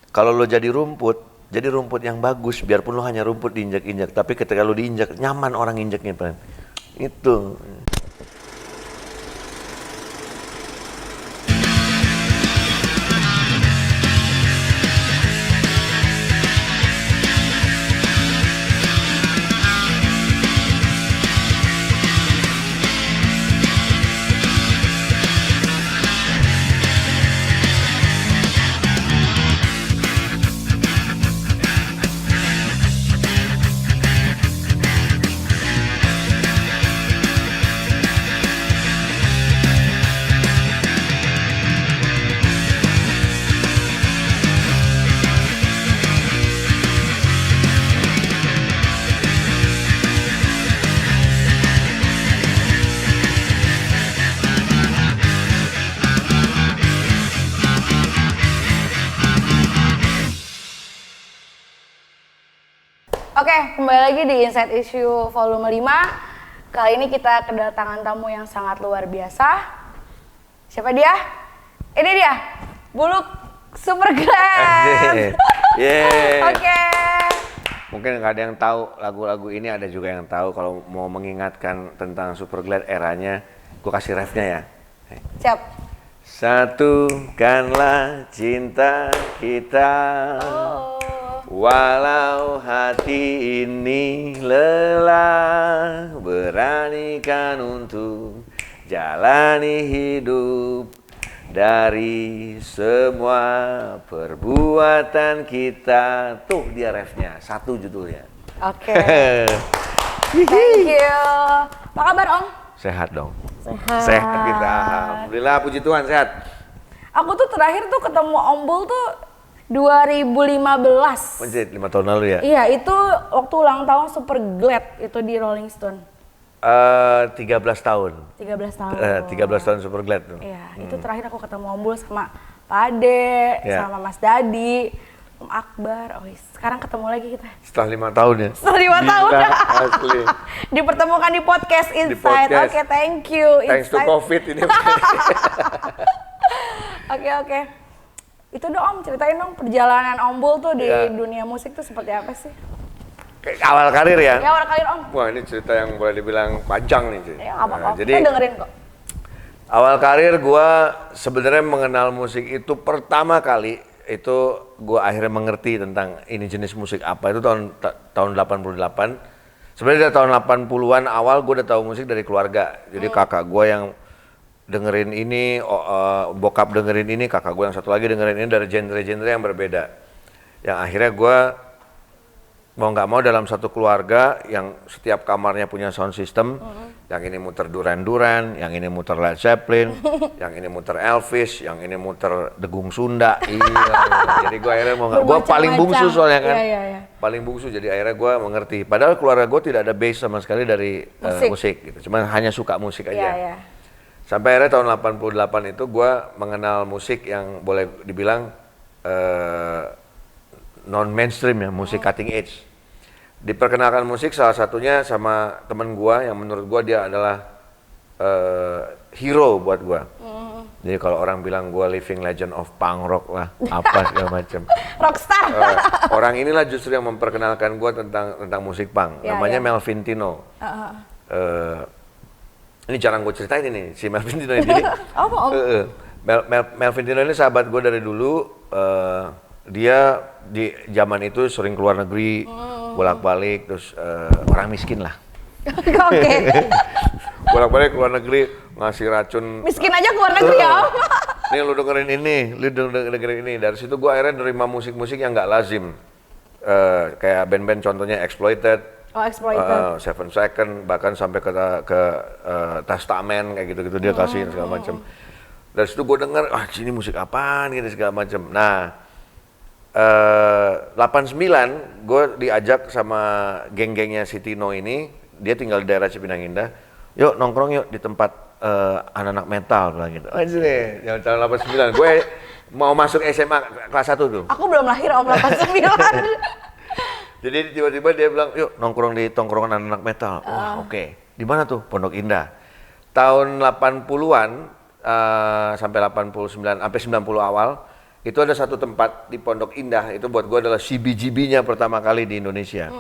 Kalau lo jadi rumput yang bagus, biarpun lo hanya rumput diinjak-injak, tapi ketika lo diinjak, nyaman orang injaknya, Pan. Itu. Oke, kembali lagi di Inside Issue volume 5. Kali ini kita kedatangan tamu yang sangat luar biasa. Siapa dia? Ini dia, Buluk Superglad. Yeah. Oke. Mungkin nggak ada yang tahu lagu-lagu ini, ada juga yang tahu. Kalau mau mengingatkan tentang Superglad eranya, gue kasih refnya ya. Siap. Satukanlah cinta kita. Walau hati ini lelah, beranikan untuk jalani hidup dari semua perbuatan kita. Tuh dia refnya, satu judulnya. Oke. Thank you. Apa kabar, Om? Sehat dong. Sehat. Sehat kita. Alhamdulillah, puji Tuhan sehat. Aku tuh terakhir tuh ketemu Om Bul tuh 2015. Mencet 5 tahun lalu ya? Iya, itu waktu ulang tahun Superglad itu di Rolling Stone. 13 tahun. 13 tahun. 13 tahun Superglad tuh. Iya, itu terakhir aku ketemu Om Bul sama Pak Ade, Ya. sama Mas Dadi, Om Akbar. Oh, sekarang ketemu lagi kita. Setelah 5 tahun ya? Setelah 5 tahun. Asli. Dipertemukan di podcast Inside. podcast. Oke, thank you. Thanks to Inside. COVID ini. Oke. Itu dong Om, ceritain dong perjalanan Om Bul tuh di Ya. dunia musik tuh seperti apa sih? Kayak awal karir ya? Ya, awal kali Om. Wah, ini cerita yang boleh dibilang panjang nih, cuy. Ya, nggak apa-apa. Jadi Kita dengerin kok. awal karir gua sebenarnya mengenal musik itu pertama kali itu gua akhirnya mengerti tentang ini jenis musik apa itu tahun 88. Sebenarnya dari tahun 80-an awal gua udah tahu musik dari keluarga. Jadi kakak gua yang dengerin ini, bokap dengerin ini, kakak gue yang satu lagi dengerin ini dari genre-genre yang berbeda. Yang akhirnya gue mau nggak mau dalam satu keluarga yang setiap kamarnya punya sound system, yang ini muter Duran Duran, yang ini muter Led Zeppelin, yang ini muter Elvis, yang ini muter Degung Sunda. Iya. Jadi gue akhirnya mau nggak, gue paling bungsu soalnya kan, Iya. paling bungsu. Jadi akhirnya gue mengerti. Padahal keluarga gue tidak ada base sama sekali dari musik gitu, cuman hanya suka musik aja. Iya. Sampai akhirnya tahun 88 itu gue mengenal musik yang boleh dibilang non-mainstream ya, musik cutting edge. Diperkenalkan musik salah satunya sama temen gue yang menurut gue dia adalah hero buat gue. Jadi kalau orang bilang gue living legend of punk rock lah, apa segala macam. Rockstar. Orang inilah justru yang memperkenalkan gue tentang musik punk. Ya, Namanya ya. Melvin Tino. Ini jarang gue ceritain ini, si Melvin Tino ini. Jadi, Om. Melvin Tino ini sahabat gue dari dulu. Dia di zaman itu sering keluar negeri, bolak-balik, terus orang miskin lah. Oke. Bolak-balik keluar negeri, ngasih racun. Miskin aja keluar negeri ya Om. Nih lu dengerin ini, lu dengerin ini. Dari situ gue akhirnya nerima musik-musik yang nggak lazim. Kayak band-band contohnya Exploited. Oh, Exploited. 7 Second, bahkan sampai ke Testament kayak gitu-gitu dia kasih segala macam. Dari situ gue denger, ini musik apaan gitu segala macam. Nah, 89 gue diajak sama geng-gengnya si Tino ini, dia tinggal di daerah Cipinang Indah. Yuk nongkrong yuk di tempat anak-anak metal bilang gitu. Sini, yang tahun 89 gue mau masuk SMA kelas 1 tuh. Aku belum lahir Om 89. Jadi tiba-tiba dia bilang, yuk nongkrong di tongkrongan anak metal. Wah, oke. Di mana tuh? Pondok Indah. Tahun 80-an sampai 89, sampai 90 awal, itu ada satu tempat di Pondok Indah, itu buat gue adalah CBGB-nya pertama kali di Indonesia.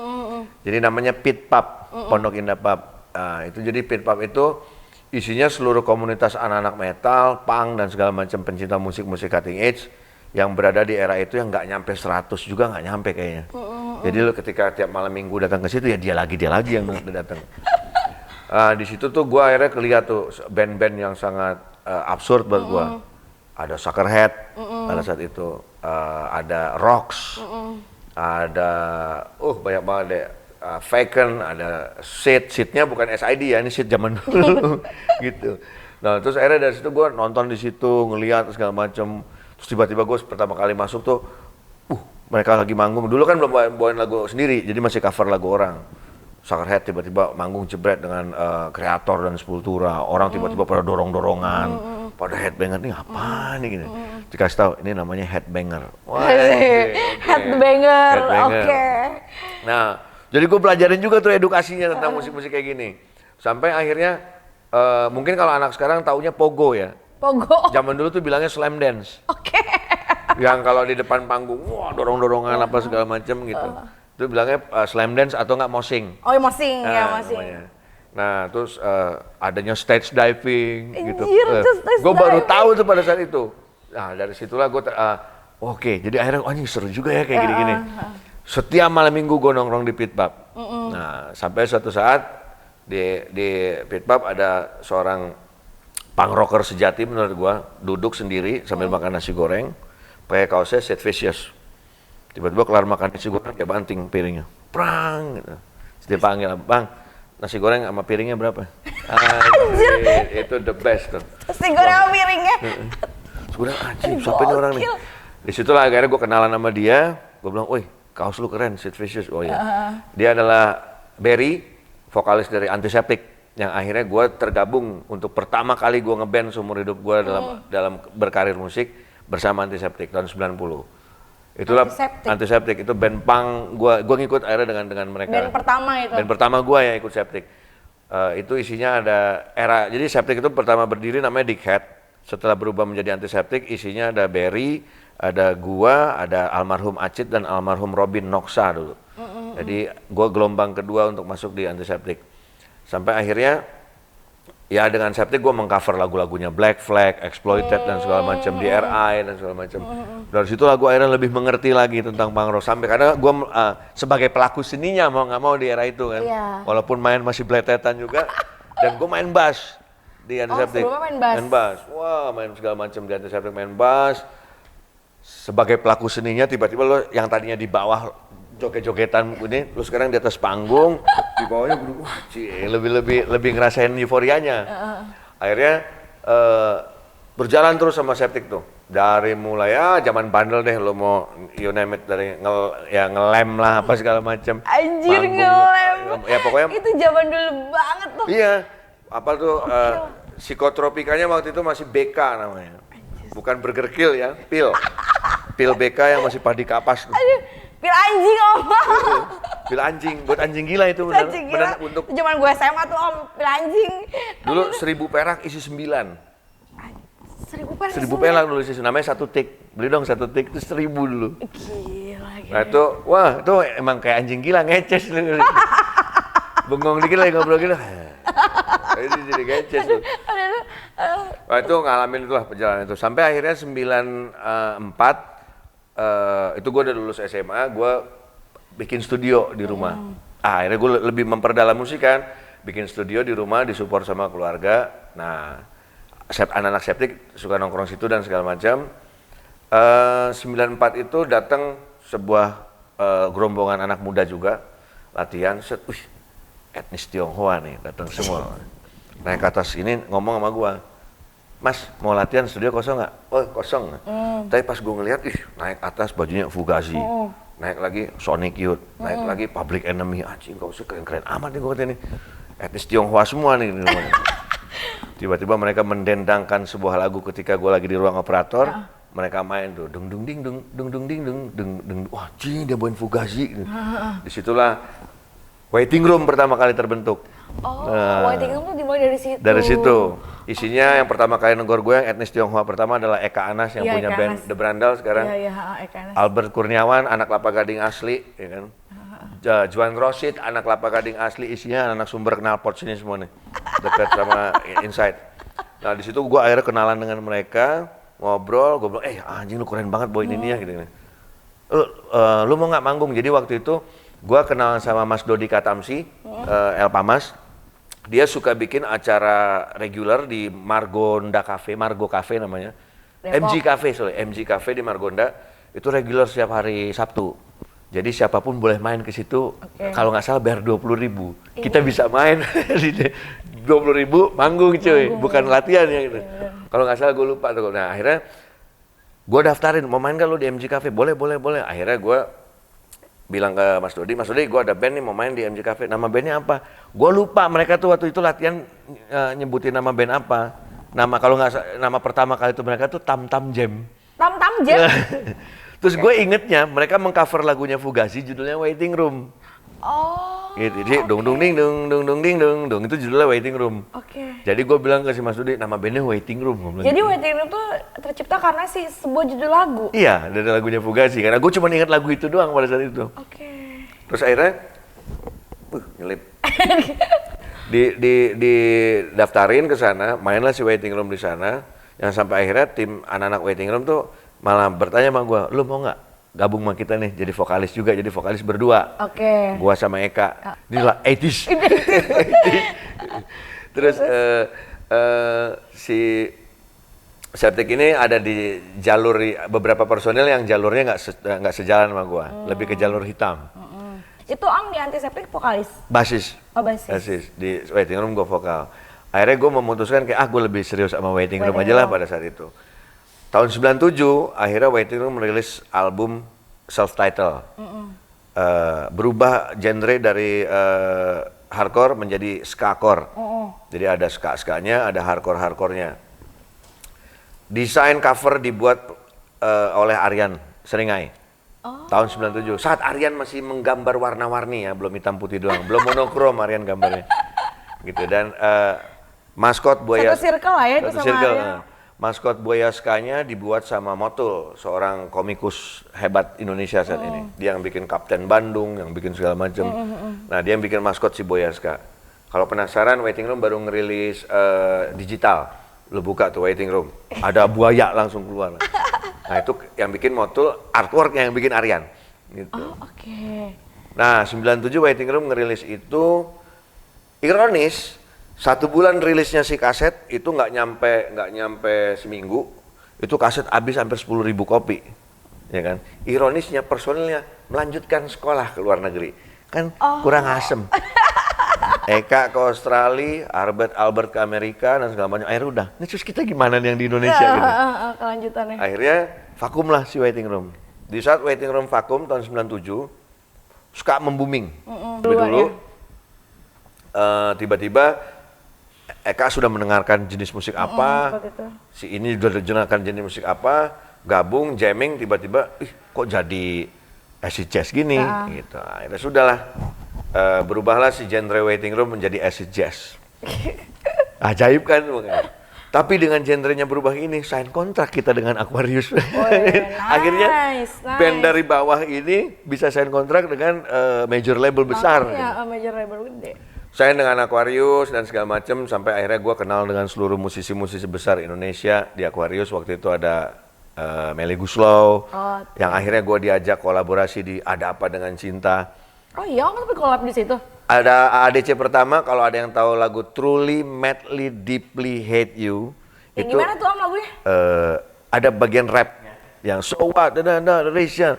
Jadi namanya Pit Pub, Pondok Indah Pub. Nah, itu jadi Pit Pub itu isinya seluruh komunitas anak-anak metal, punk, dan segala macam pencinta musik-musik cutting edge yang berada di era itu yang nggak nyampe 100 juga, nggak nyampe kayaknya. Jadi lo ketika tiap malam minggu datang ke situ ya dia lagi yang datang. Di situ tuh gue akhirnya kelihat tuh band-band yang sangat absurd buat gue. Ada Suckerhead pada saat itu, ada Rocks, ada banyak banget deh, Faken, ada Seednya bukan SID ya, ini Seed zaman dulu gitu. Nah terus akhirnya dari situ gue nonton di situ, ngelihat segala macam. Terus tiba-tiba gue pertama kali masuk tuh, mereka lagi manggung. Dulu kan belum bawain lagu sendiri, jadi masih cover lagu orang. Suckerhead tiba-tiba manggung jebret dengan Kreator dan Sepultura. Orang tiba-tiba pada dorong-dorongan, pada headbanger, nih apa nih gini. Dikasih tahu, ini namanya headbanger. Wah, okay. Headbanger, oke. Nah, jadi gue pelajarin juga tuh edukasinya tentang musik-musik kayak gini. Sampai akhirnya, mungkin kalau anak sekarang taunya pogo ya. Pogo. Zaman dulu tuh bilangnya slam dance. Oke. Yang kalau di depan panggung, wah dorong-dorongan apa segala macam gitu. Itu bilangnya slam dance atau nggak moshing. Oh ya moshing, ya moshing. Namanya. Nah terus adanya stage diving gitu. Gue baru tahu tuh pada saat itu. Nah dari situlah gue oke, jadi akhirnya ini seru juga ya kayak gini-gini. Setiap malam minggu gue nongkrong di Pit Pub. Nah sampai suatu saat di Pit Pub ada seorang punk rocker sejati menurut gue, duduk sendiri sambil makan nasi goreng, pakai kaosnya Sid Vicious. Tiba-tiba kelar makan nasi goreng, dia banting piringnya, prang gitu. Terus dia panggil, bang, nasi goreng sama piringnya berapa? Anjir, itu the best tuh. nasi goreng sama piringnya. Terus gue bilang, anjir, siapa ini orang nih? Disitulah akhirnya gue kenalan sama dia, gue bilang, woi, kaos lu keren, Sid Vicious. Oh iya, dia adalah Barry, vokalis dari Antiseptic. Yang akhirnya gue tergabung untuk pertama kali gue ngeband seumur hidup gue dalam berkarir musik bersama Antiseptic tahun 90. Itulah Antiseptic itu band punk, gue ngikut akhirnya dengan mereka. Band pertama itu? Band pertama gue yang ikut Septic. Itu isinya ada era, jadi Septic itu pertama berdiri namanya Dickhead. Setelah berubah menjadi Antiseptic, isinya ada Barry, ada gua, ada almarhum Acit dan almarhum Robin Noxa dulu. Jadi gue gelombang kedua untuk masuk di Antiseptic. Sampai akhirnya ya dengan Septic gue mengcover lagu-lagunya Black Flag, Exploited dan segala macam, DRI dan segala macam. Dari situ gue akhirnya lebih mengerti lagi tentang punk rock. Sampai karena gue sebagai pelaku seninya mau nggak mau di era itu kan, walaupun main masih bletetan juga, dan gue main bass di Antiseptic. Main bass, wah main segala macam di Antiseptic, main bass. Sebagai pelaku seninya tiba-tiba lo yang tadinya di bawah joget-jogetan ini, lu sekarang di atas panggung, di bawahnya wah lebih ngerasain euforianya. Akhirnya berjalan terus sama Septic tuh. Dari mulai zaman bandel deh, lo mau you name it, dari ngelem lah apa segala macam. Anjir ngelem. Ya pokoknya itu zaman dulu banget tuh. Iya. Apa tuh psikotropikanya waktu itu masih BK namanya. Bukan Burger Kill ya, pil. Pil BK yang masih padi kapas tuh. Pil anjing om. Pil anjing, buat anjing gila itu benar. Benar untuk zaman gue SMA tuh om, pil anjing. Dulu 1.000 perak isi 9. 1.000 perak. 1.000 perak dulu isi, namanya 1 tik. Beli dong 1 tik itu 1.000 dulu. Gila. Nah itu, wah itu emang kayak anjing gila ngeces. Bengong dikit lagi ngobrol gitu. Itu jadi ngeces tuh. Nah itu ngalamin itulah perjalanan itu. Sampai akhirnya 94. Itu gue udah lulus SMA, gue bikin studio di rumah. Akhirnya gue lebih memperdalam musik kan, bikin studio di rumah, disupport sama keluarga. Nah, anak-anak Septic suka nongkrong situ dan segala macam. 94 itu datang sebuah gerombongan anak muda juga latihan. Etnis Tionghoa nih datang semua. Naik ke atas ini ngomong sama gue. Mas, mau latihan studio kosong nggak? Oh, kosong. Tapi pas gue ngeliat, naik atas bajunya Fugazi, naik lagi Sonic Youth, naik lagi Public Enemy. Anjing, gak usah keren-keren amat nih gue kata ini. Etnis Tionghoa semua nih. Tiba-tiba mereka mendendangkan sebuah lagu ketika gue lagi di ruang operator. Mereka main tuh, dung dung ding dung dung dung ding dung dung dung. Wah, anjing dia bawain Fugazi. Disitulah Waiting Room pertama kali terbentuk. Waiting Room tuh dimulai dari situ. Dari situ. Isinya yang pertama kali negor gue yang etnis Tionghoa pertama adalah Eka Anas yang Iya, punya Eka band Anas. The Brandal sekarang. Iya, Eka Anas. Albert Kurniawan, anak Lapa Gading asli, ya kan. Juan Rosid, anak Lapa Gading asli, isinya anak sumber knalpot sini semua nih, dekat sama Inside. Nah di situ gue akhirnya kenalan dengan mereka, ngobrol, gue bilang, anjing lu keren banget boy ini ya, gitu. Lu mau nggak manggung? Jadi waktu itu gue kenalan sama Mas Dodi Katamsi, El Pamas. Dia suka bikin acara reguler di Margonda Cafe, Margo Cafe namanya. Depok. MG Cafe di Margonda, itu reguler setiap hari Sabtu. Jadi siapapun boleh main ke situ, kalau nggak salah bayar 20.000. Kita bisa main 20.000 manggung cuy, bukan latihan ya gitu. Kalau nggak salah gue lupa tuh. Nah akhirnya gue daftarin, mau main gak lu di MG Cafe? Boleh. Akhirnya gue bilang ke Mas Dodi, gue ada band nih mau main di MG Cafe, nama bandnya apa? Gue lupa, mereka tuh waktu itu latihan nyebutin nama band apa. Kalau nggak nama pertama kali itu mereka tuh Tam Tam Jam. Tam Tam Jam? Terus gue ingetnya mereka mengcover lagunya Fugazi judulnya Waiting Room. Oh. Gitu, jadi dung dung ding dung itu judulnya Waiting Room. Oke. Jadi gue bilang ke si Mas Dodi, nama bandnya Waiting Room. Gua bilang Jadi gitu. Waiting Room tuh tercipta karena sebuah judul lagu. Iya, dari lagunya Fugazi. Karena gue cuma ingat lagu itu doang pada saat itu. Oke. Terus akhirnya, nyelip. di daftarin ke sana, mainlah si Waiting Room di sana. Yang sampai akhirnya tim anak-anak Waiting Room tuh malah bertanya sama gue, lu mau nggak gabung sama kita nih jadi vokalis juga, jadi vokalis berdua. Oke. Gua sama Eka. Ini lah 80s. Terus si Septic ini ada di jalur beberapa personil yang jalurnya nggak sejalan sama gua, lebih ke jalur hitam. Itu Ang di Antiseptik vokalis? Basis. Oh basis. Basis di Waiting Room gua vokal. Akhirnya gua memutuskan kayak gua lebih serius sama Waiting Room aja lah pada saat itu. Tahun 97 akhirnya Waiting Room merilis album self-title. Berubah genre dari hardcore menjadi ska-core. Jadi ada ska-skanya, ada hardcore-hardcorenya. Desain cover dibuat oleh Aryan Seringai. Tahun 97. Saat Aryan masih menggambar warna-warni ya, belum hitam putih doang, belum monokrom Aryan gambarnya. Gitu dan maskot buaya Satu circle lah ya itu sama Aryan. Maskot buaya skanya dibuat sama Motul, seorang komikus hebat Indonesia saat ini. Dia yang bikin Kapten Bandung, yang bikin segala macam. Nah, dia yang bikin maskot si buaya ska. Kalau penasaran, Waiting Room baru ngerilis digital. Lu buka tuh Waiting Room, ada buaya langsung keluar. Nah, itu yang bikin Motul, artwork yang bikin Aryan. Gitu. Oh, oke. Nah, 97 Waiting Room ngerilis itu ironis. 1 bulan rilisnya si kaset itu nggak nyampe seminggu, itu kaset habis hampir 10.000 kopi, ya kan? Ironisnya personilnya melanjutkan sekolah ke luar negeri, kan kurang asem. Eka ke Australia, Albert ke Amerika dan segala macam. Akhirnya udah, ini terus kita gimana nih yang di Indonesia gitu? Kelanjutannya. Akhirnya vakum lah si Waiting Room. Di saat Waiting Room vakum tahun 97, ska membuming. Dulu tiba-tiba Eka sudah mendengarkan jenis musik apa, si ini sudah mendengarkan jenis musik apa, gabung, jamming, tiba-tiba, kok jadi acid jazz gini, gitu. Akhirnya sudahlah, berubahlah si genre Waiting Room menjadi acid jazz. Ajaib kan? Tapi dengan genrenya berubah ini, sign kontrak kita dengan Aquarius. Akhirnya band dari bawah ini bisa sign kontrak dengan major label besar. Iya, major label gede. Saya dengan Aquarius dan segala macam sampai akhirnya gue kenal dengan seluruh musisi-musisi besar Indonesia di Aquarius. Waktu itu ada Melly Guslow, yang akhirnya gue diajak kolaborasi di Ada Apa Dengan Cinta. Oh iya, kan tapi collab di situ. Ada ADC pertama, kalau ada yang tahu lagu Truly Madly Deeply Hate You. Yang itu gimana tuh lagunya? ada bagian rapnya yang so what, reason,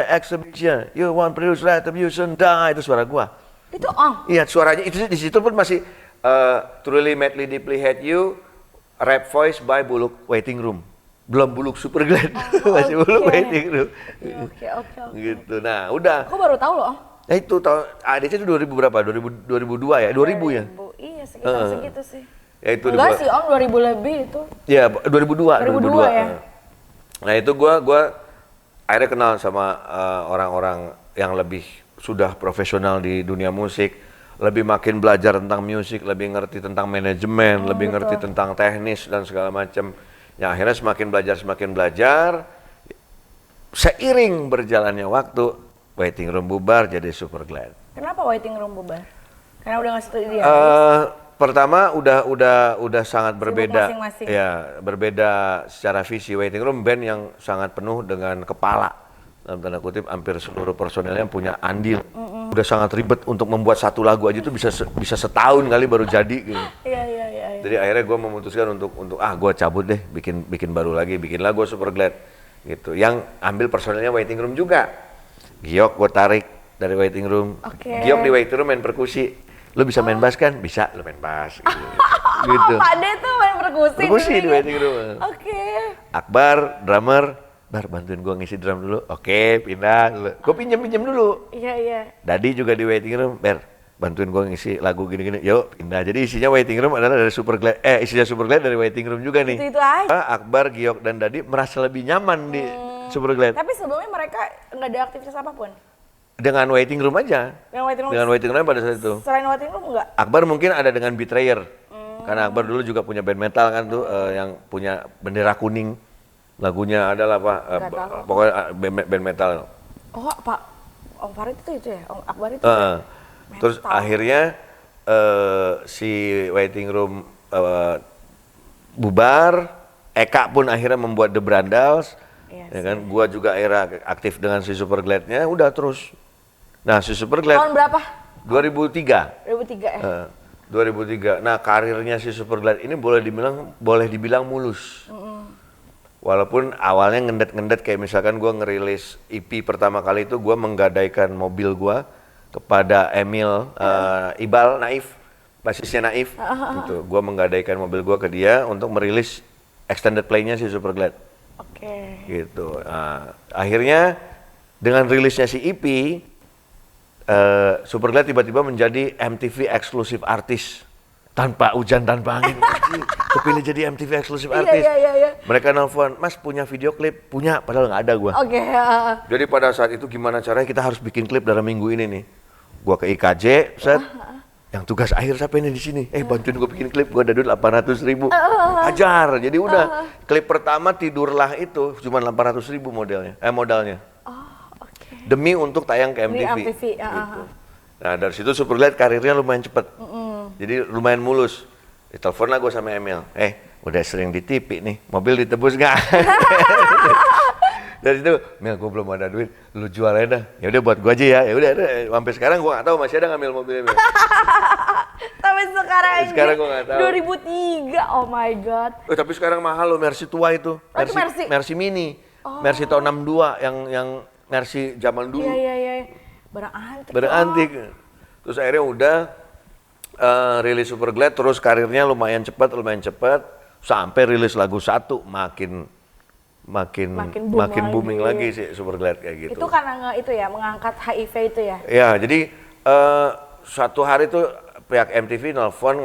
exhibition, you want produce retribution, itu suara gue. Itu Ang? Iya, suaranya itu di situ pun masih Truly Madly Deeply Hate You, rap voice by Buluk Waiting Room. Belum Buluk Superglad, masih Buluk Waiting Room. Oke. Gitu. Nah, udah. Aku baru tahu loh, Ang. Nah, itu tahun ADC itu 2000 berapa? 2002 ya? 2000 ya? Iya, sekitar segitu sih. Ya itu enggak sih, Om, 2000 lebih itu. Ya, 2002 ya. Nah, itu gua akhirnya kenal sama orang-orang yang lebih sudah profesional di dunia musik. lebih makin belajar tentang musik, lebih ngerti tentang manajemen, lebih ngerti tentang teknis dan segala macam. Yang akhirnya semakin belajar, seiring berjalannya waktu, Waiting Room bubar jadi Super Glad. Kenapa Waiting Room bubar? Karena udah nggak setuju dia. Pertama udah sangat berbeda, masing-masing. ya berbeda secara visi. Waiting Room band yang sangat penuh dengan kepala, dalam tanda kutip hampir seluruh personelnya punya andil. Udah sangat ribet untuk membuat satu lagu aja itu bisa setahun kali baru jadi. Gitu. Iya. Jadi akhirnya gue memutuskan untuk gue cabut deh, bikin baru lagi, bikinlah gue Super Glad gitu. Yang ambil personelnya Waiting Room juga. Giok gue tarik dari Waiting Room. Giok di Waiting Room main perkusi. Lu bisa main bass kan? Bisa, lu main bass. Gitu. Pak Ade tuh main perkusi. Perkusi di Waiting Room. Akbar, drummer, Bar bantuin gua ngisi drum dulu. Oke, pindah. Gua pinjam dulu. Iya. Dadi juga di Waiting Room, Bar bantuin gua ngisi lagu gini-gini. Yuk, pindah. Jadi isinya Waiting Room adalah dari Super Glad. Isinya Super Glad dari Waiting Room juga nih. Itu aja. Akbar, Giok dan Dadi merasa lebih nyaman di Super Glad. Tapi sebelumnya mereka nggak ada aktivitas apapun. Dengan Waiting Room aja. Dengan Waiting Room pada saat itu. Selain Waiting Room enggak? Akbar mungkin ada dengan Betrayer. Karena Akbar dulu juga punya band metal kan tuh, yang punya bendera kuning. Lagunya adalah apa? Pokoknya band metal. Oh, Pak Om Farid itu ya? Om Akbar itu. Terus akhirnya si Waiting Room bubar. Eka pun akhirnya membuat The Brandals. Ya kan, gua juga akhirnya aktif dengan si Super Glad-nya, udah terus. Nah, si Super Glad tahun berapa? 2003. 2003 ya. 2003. Nah, karirnya si Super Glad ini boleh dibilang mulus. Walaupun awalnya ngendet-ngendet, kayak misalkan gua ngerilis EP pertama kali itu gua menggadaikan mobil gua kepada Emil Ibal Naif, basisnya Naif. Gitu. Gua menggadaikan mobil gua ke dia untuk merilis extended play-nya si Super Glad. Gitu. Nah, akhirnya dengan rilisnya si EP, Super Glad tiba-tiba menjadi MTV eksklusif artis tanpa hujan tanpa angin. Kepilih jadi MTV eksklusif artis. Iya. Mereka nelfon, Mas punya video klip? Punya, padahal nggak ada gua. Jadi pada saat itu gimana caranya kita harus bikin klip dalam minggu ini nih. Gua ke IKJ, set. Yang tugas akhir siapa ini di sini? Bantuin gue bikin klip, gue ada duit 800.000. Ajar. Jadi udah klip pertama Tidurlah itu cuma 800.000 modalnya. Demi untuk tayang ke MTV. Gitu. Nah, dari situ Super Glad karirnya lumayan cepet. Jadi lumayan mulus. Ditelepon lah gue sama Emil. Udah sering di TV nih, mobil ditebus nggak? Dari itu, Mil, gue belum ada duit, lu jual aja dah. Ya udah buat gue aja ya. Ya udah, sampai sekarang gue nggak tahu masih ada ngambil mobilnya. Sampai sekarang gue nggak tahu. 2003, oh my god. Tapi sekarang mahal loh Mercy tua itu. Mercy Mini. Mercy tahun 62 yang Mercy zaman dulu. Iya. Barang antik. Terus akhirnya udah rilis Super Glad, terus karirnya lumayan cepat sampai rilis lagu satu makin booming lagi sih Super Glad kayak gitu. Itu karena itu ya, mengangkat HIV itu ya? Ya, jadi suatu hari tuh pihak MTV nelfon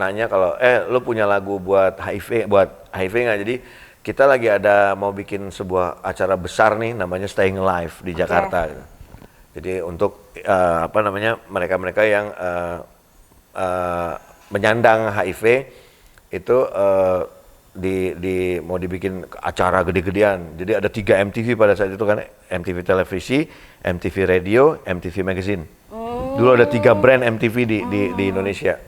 nanya kalau lu punya lagu buat HIV nggak? Jadi kita lagi mau bikin sebuah acara besar nih namanya Staying Alive di Jakarta. Jadi untuk mereka-mereka yang menyandang HIV itu mau dibikin acara gede-gedean. Jadi ada 3 MTV pada saat itu kan, MTV televisi, MTV radio, MTV magazine. Dulu ada 3 brand MTV di Indonesia.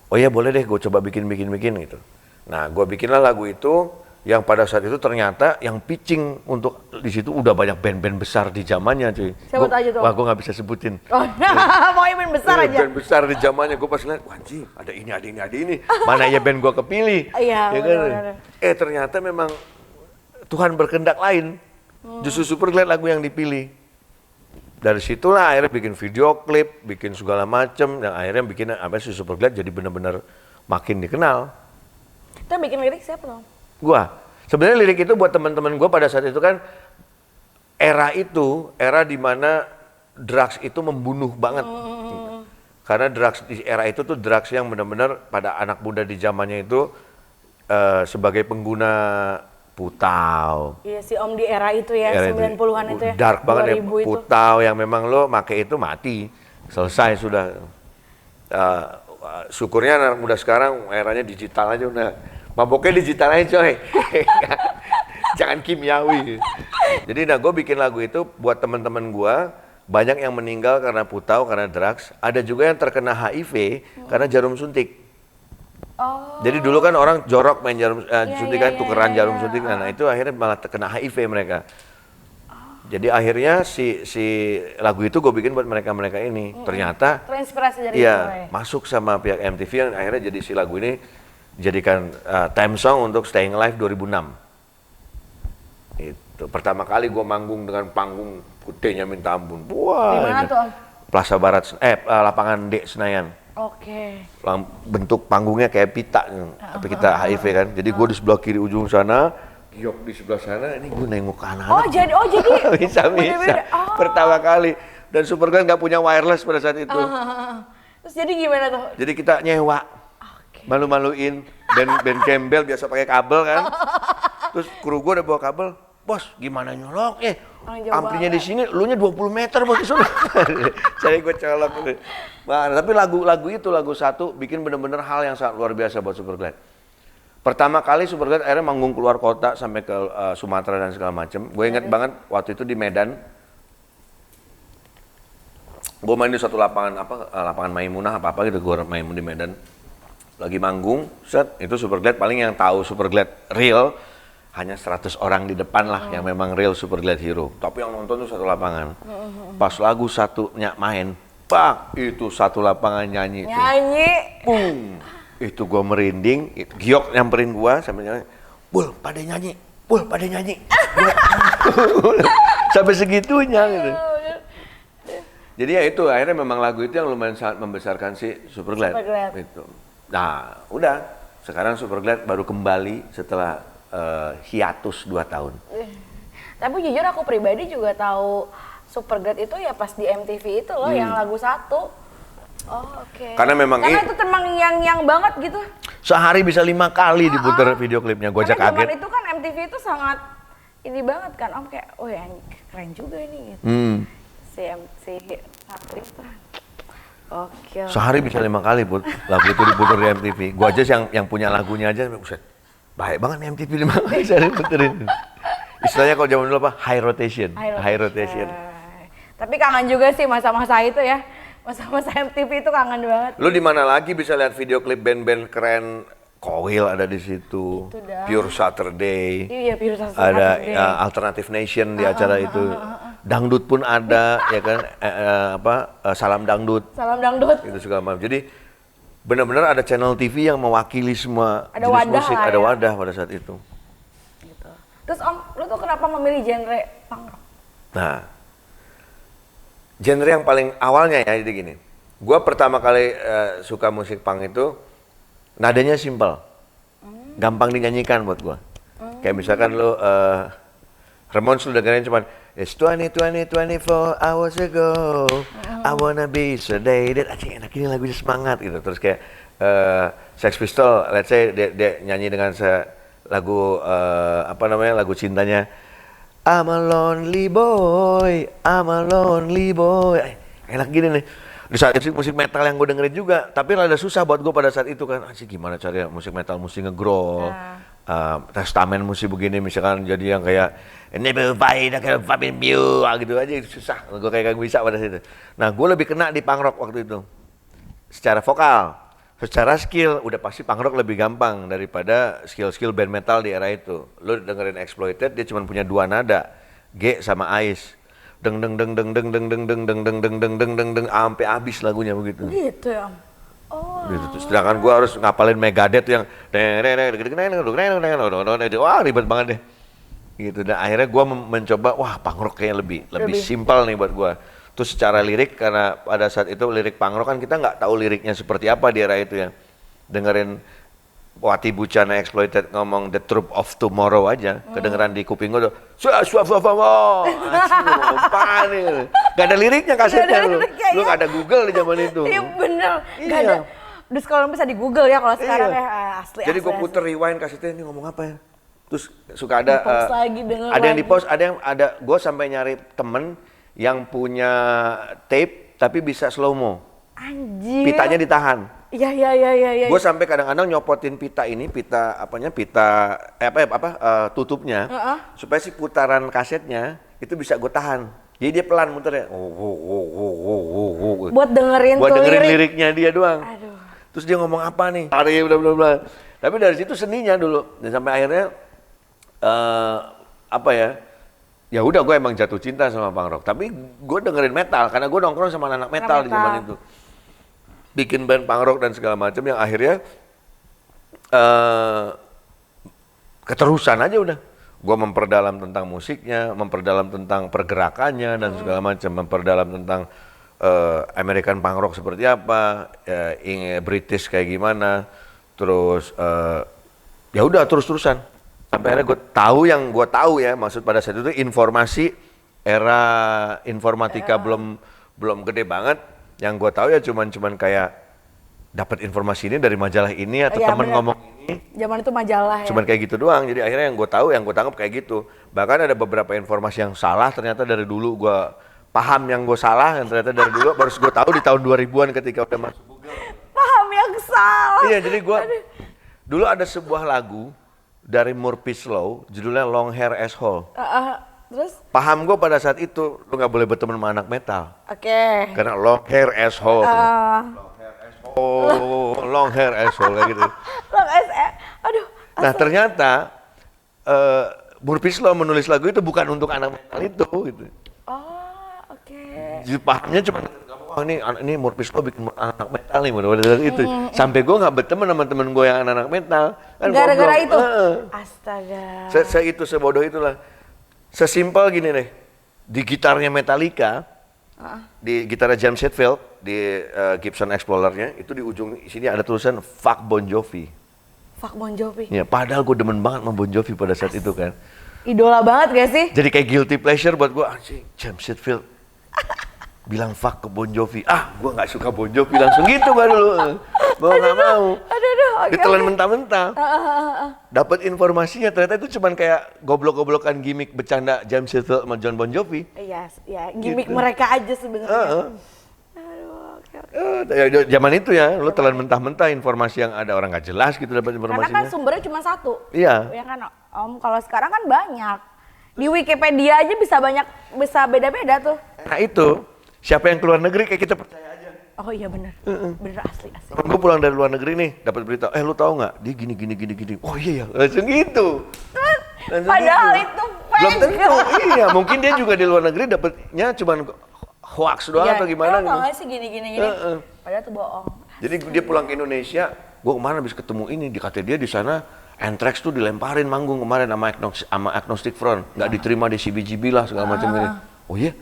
Oh ya boleh deh, gue coba bikin gitu. Nah, gue bikinlah lagu itu yang pada saat itu ternyata yang pitching untuk di situ udah banyak band-band besar di zamannya, cuy. Sebut aja tuh. Wah, gue nggak bisa sebutin. Pokoknya band besar aja. Band besar di zamannya, gue pas lihat, anjing, ada ini. Mana ya band gue kepilih? Iya, ya kan? Ternyata memang Tuhan berkehendak lain. Justru Super Glad lagu yang dipilih. Dari situlah akhirnya bikin video klip, bikin segala macem, dan akhirnya bikin si Super Glad jadi benar-benar makin dikenal. Kita bikin lirik siapa dong? Gua. Sebenarnya lirik itu buat teman-teman gua pada saat itu kan era di mana drugs itu membunuh banget. Karena drugs di era itu tuh drugs yang benar-benar pada anak muda di zamannya itu sebagai pengguna putau. Iya, si Om di era itu ya, 90-an itu ya. Dark banget ya, putau yang memang lo make itu mati. selesai sudah. Syukurnya anak muda sekarang eranya digital aja udah. Maboknya digital aja coy. Jangan kimiawi. Jadi gue bikin lagu itu buat teman-teman gue, banyak yang meninggal karena putau, karena drugs. Ada juga yang terkena HIV karena jarum suntik. Oh. Jadi dulu kan orang jorok main jarum suntikan, tukeran jarum iya. suntik. Nah itu akhirnya malah terkena HIV mereka. Jadi akhirnya si lagu itu gue bikin buat mereka-mereka ini. Ternyata Terinspirasi dari iya, masuk sama pihak MTV yang akhirnya jadi si lagu ini jadikan theme song untuk Staying Alive 2006. Itu pertama kali gue manggung dengan panggung gedenya minta ampun. Wah. Di mana tuh, Om? Plaza Barat, lapangan D Senayan. Oke. Bentuk panggungnya kayak pita, tapi kita HIV kan. Jadi gue di sebelah kiri ujung sana, Giok di sebelah sana. Ini gue nengok ke anak-anak. Oh jadi bisa. Oh. Pertama kali. Dan Supergirl nggak punya wireless pada saat itu. Terus jadi gimana tuh? Jadi kita nyewa, malu-maluin. Ben Campbell biasa pakai kabel kan. Terus kru gue udah bawa kabel. Bos, gimana nyoloknya? Amplinya di sini, lu nya 20 meter bos di sana. Jadi gue colok. Nah, tapi lagu itu, lagu satu, bikin bener-bener hal yang sangat luar biasa buat Superglad. Pertama kali Superglad akhirnya manggung keluar kota sampai ke Sumatera dan segala macem. Gue inget banget waktu itu di Medan. Gue main di satu lapangan lapangan Maimunah apa gitu, gue main di Medan. Lagi manggung, set, itu Superglad paling yang tahu Superglad real hanya 100 orang di depan lah yang memang real Superglad hero. Tapi yang nonton tuh satu lapangan. Pas lagu satunya main, pak, itu satu lapangan nyanyi. Boom. Itu gua merinding, Giok nyamperin gua sambil nyanyi. Bul, pada nyanyi. Sampai segitunya gitu. Jadi ya itu, akhirnya memang lagu itu yang lumayan sangat membesarkan si Superglad. Gitu. Nah, udah. Sekarang Superglad baru kembali setelah hiatus 2 tahun. Tapi jujur aku pribadi juga tahu Superglad itu ya pas di MTV itu loh, yang lagu satu. Oh oke. Karena memang itu memang yang banget gitu. Sehari bisa 5 kali diputar video klipnya, gue aja kaget. Karena itu kan MTV itu sangat ini banget kan, Om, kayak oh ya keren juga ini gitu. Si Satri itu. Oke. Sehari bisa 5 kali put lagu itu diputar di MTV. Gue aja yang punya lagunya aja, buset. Baik banget nih MTV 5 kali sehari puterin. Istilahnya kalau zaman dulu apa? High rotation. Tapi kangen juga sih masa-masa itu ya. Masa-masa MTV itu kangen banget. Lu di mana lagi bisa lihat video klip band-band keren? Koil ada di situ. Pure Saturday. Iya, Pure Saturday. Ada Alternative Nation di acara itu. Dangdut pun ada, ya kan? Salam Dangdut. Salam Dangdut. Itu segala macam. Jadi benar-benar ada channel TV yang mewakili semua ada jenis wadah musik, ada ya. wadah pada saat itu. Gitu. Terus Om, lu tuh kenapa memilih genre punk rock? Nah, genre yang paling awalnya ya jadi gini. Gua pertama kali suka musik punk itu nadanya simple, gampang dinyanyikan buat gua. Kayak misalkan lu Ramones lu dengerin cuman It's 24 hours ago, I wanna be sedated. Anjing enak ini lagunya semangat gitu. Terus kayak Sex Pistols, let's say dia nyanyi dengan lagu lagu cintanya I'm a lonely boy. Enak gini nih. Di saat itu musik metal yang gue dengerin juga, tapi rada susah buat gue pada saat itu kan. Anjing gimana caranya musik metal mesti nge-growl. Testament mesti begini misalkan jadi yang kayak Never fight, I can't fucking you gitu aja susah. Gue kayak gak bisa pada situ. Nah, gue lebih kena di punk rock waktu itu. Secara vokal, secara skill udah pasti punk rock lebih gampang daripada skill band metal di era itu. Lu dengerin Exploited dia cuma punya 2 nada, G sama Ice. Deng sampai habis lagunya begitu. Gitu ya. Oh. Gitu. Sedangkan gue harus ngapalin Megadeth yang wah ribet banget deh. Gitu. Dan akhirnya gue mencoba punk rock kayaknya lebih simpel nih buat gue. Terus secara lirik karena pada saat itu lirik punk rock kan kita nggak tahu liriknya seperti apa di era itu ya. Dengerin Wati Bucana Exploited ngomong The Troop of Tomorrow aja, kedengeran di kuping gue tuh, apaan nih? Gak ada liriknya kasetnya lu gak ada Google di zaman itu. Iya bener, gak ada. Terus kalau bisa di Google ya kalau sekarang ya asli. Jadi gue puter rewind kasetnya ini ngomong apa ya? Terus suka ada ada yang di post, ada gue sampai nyari temen yang punya tape tapi bisa slow mo. Anjir. Pitanya ditahan. Iya. Gue sampai kadang-kadang nyopotin pita tutupnya, supaya si putaran kasetnya itu bisa gue tahan. Jadi dia pelan muternya. Buat dengerin liriknya dia doang. Aduh. Terus dia ngomong apa nih? Bla bla bla. Tapi dari situ seninya dulu. Dan sampai akhirnya ya udah gue emang jatuh cinta sama punk rock. Tapi gue dengerin metal karena gue nongkrong sama anak metal di zaman itu. Bikin band punk rock dan segala macam yang akhirnya keterusan aja udah. Gue memperdalam tentang musiknya, memperdalam tentang pergerakannya dan segala macam, memperdalam tentang American punk rock seperti apa, British kayak gimana, terus ya udah terus-terusan sampai akhirnya gue tahu yang gue tahu ya, maksud pada saat itu informasi era informatika belum gede banget, yang gue tahu ya cuman kayak dapat informasi ini dari majalah ini atau temen ngomong ini. Zaman itu majalah ya. Cuman kayak gitu doang. Jadi akhirnya yang gue tahu, yang gue tangkap kayak gitu. Bahkan ada beberapa informasi yang salah ternyata dari dulu gue paham yang gue salah, yang ternyata dari dulu baru gue tahu di tahun 2000-an ketika udah masuk Google. Paham yang salah. Iya, jadi gue dulu ada sebuah lagu dari Murphy Slow judulnya Long Hair Asshole. Terus? Paham gue pada saat itu lu nggak boleh berteman sama anak metal. Oke. Karena long hair asshole. Long hair asshole kayak gitu. Aduh. Nah ternyata Murphy Slow menulis lagu itu bukan untuk anak metal itu gitu. Oke. Jadi pahamnya cuma ini Murphy Slow bikin anak metal nih model itu. Sampai gue nggak berteman sama temen gue yang anak metal. Kan gara-gara itu. Astaga. Saya itu sebodoh itulah. Sesimpel gini nih. Di gitarnya Metallica, di gitarnya James Hetfield, di Gibson Explorer-nya, itu di ujung sini ada tulisan Fuck Bon Jovi. Fuck Bon Jovi? Ya, padahal gue demen banget sama Bon Jovi pada saat itu kan. Idola banget gak sih? Jadi kayak guilty pleasure buat gue, anjing James Hetfield bilang fuck ke Bon Jovi. Gue gak suka Bon Jovi, langsung gitu gue dulu. Mau gak mau. Ditelan mentah-mentah. Dapat informasinya ternyata itu cuman kayak goblok-goblokan gimmick bercanda James Hetfield sama John Bon Jovi. Iya, gimmick gitu. Mereka aja sebenarnya. Zaman itu ya, lo telan mentah-mentah informasi yang ada orang nggak jelas gitu dapat informasinya. Karena kan sumbernya cuma satu. Iya. Ya kan, Om. Kalau sekarang kan banyak. Di Wikipedia aja bisa beda-beda tuh. Nah itu, siapa yang keluar negeri kayak kita percaya aja. Oh iya benar. Bener asli. Temen gue pulang dari luar negeri nih, dapat berita, lu tahu nggak? Dia gini. Oh iya ya, langsung gitu. Padahal itu fake. Belum tentu. Iya, mungkin dia juga di luar negeri dapatnya cuman hoax doang atau gimana gitu. Iya, sih gini. Padahal itu bohong. Jadi dia pulang ke Indonesia, gue kemarin habis ketemu ini, dikata dia di sana Anthrax tuh dilemparin manggung kemarin sama Agnostic Front, nggak diterima di CBGB lah segala macam ini. Oh iya?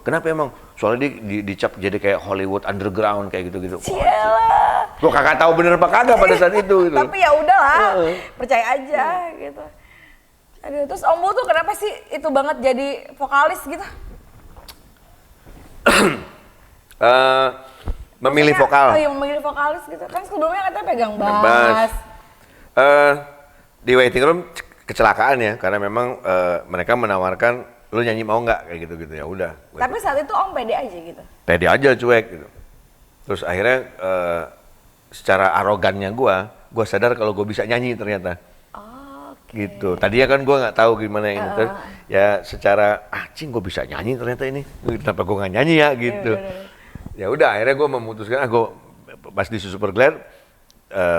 Kenapa emang? Soalnya dia dicap jadi kayak Hollywood underground kayak gitu-gitu. Cialah. Gue kagak tahu bener apa kagak pada saat itu. Gitu. Tapi ya udahlah, percaya aja gitu. Aduh, terus Om Bu tuh kenapa sih itu banget jadi vokalis gitu? Memilih vokal. Oh iya, memilih vokalis gitu. Kan sebelumnya katanya pegang bass. Di waiting room kecelakaan ya, karena memang mereka menawarkan lu nyanyi mau nggak kayak gitu ya udah. Tapi saat itu Om pede aja gitu. Pede aja cuek gitu. Terus akhirnya secara arogannya gue sadar kalau gue bisa nyanyi ternyata. Gitu. Tadinya kan gue nggak tahu gimana ini. Terus ya secara cing gue bisa nyanyi ternyata ini. Kenapa gue nggak nyanyi ya gitu. Ya udah akhirnya gue memutuskan gue pas di Superglad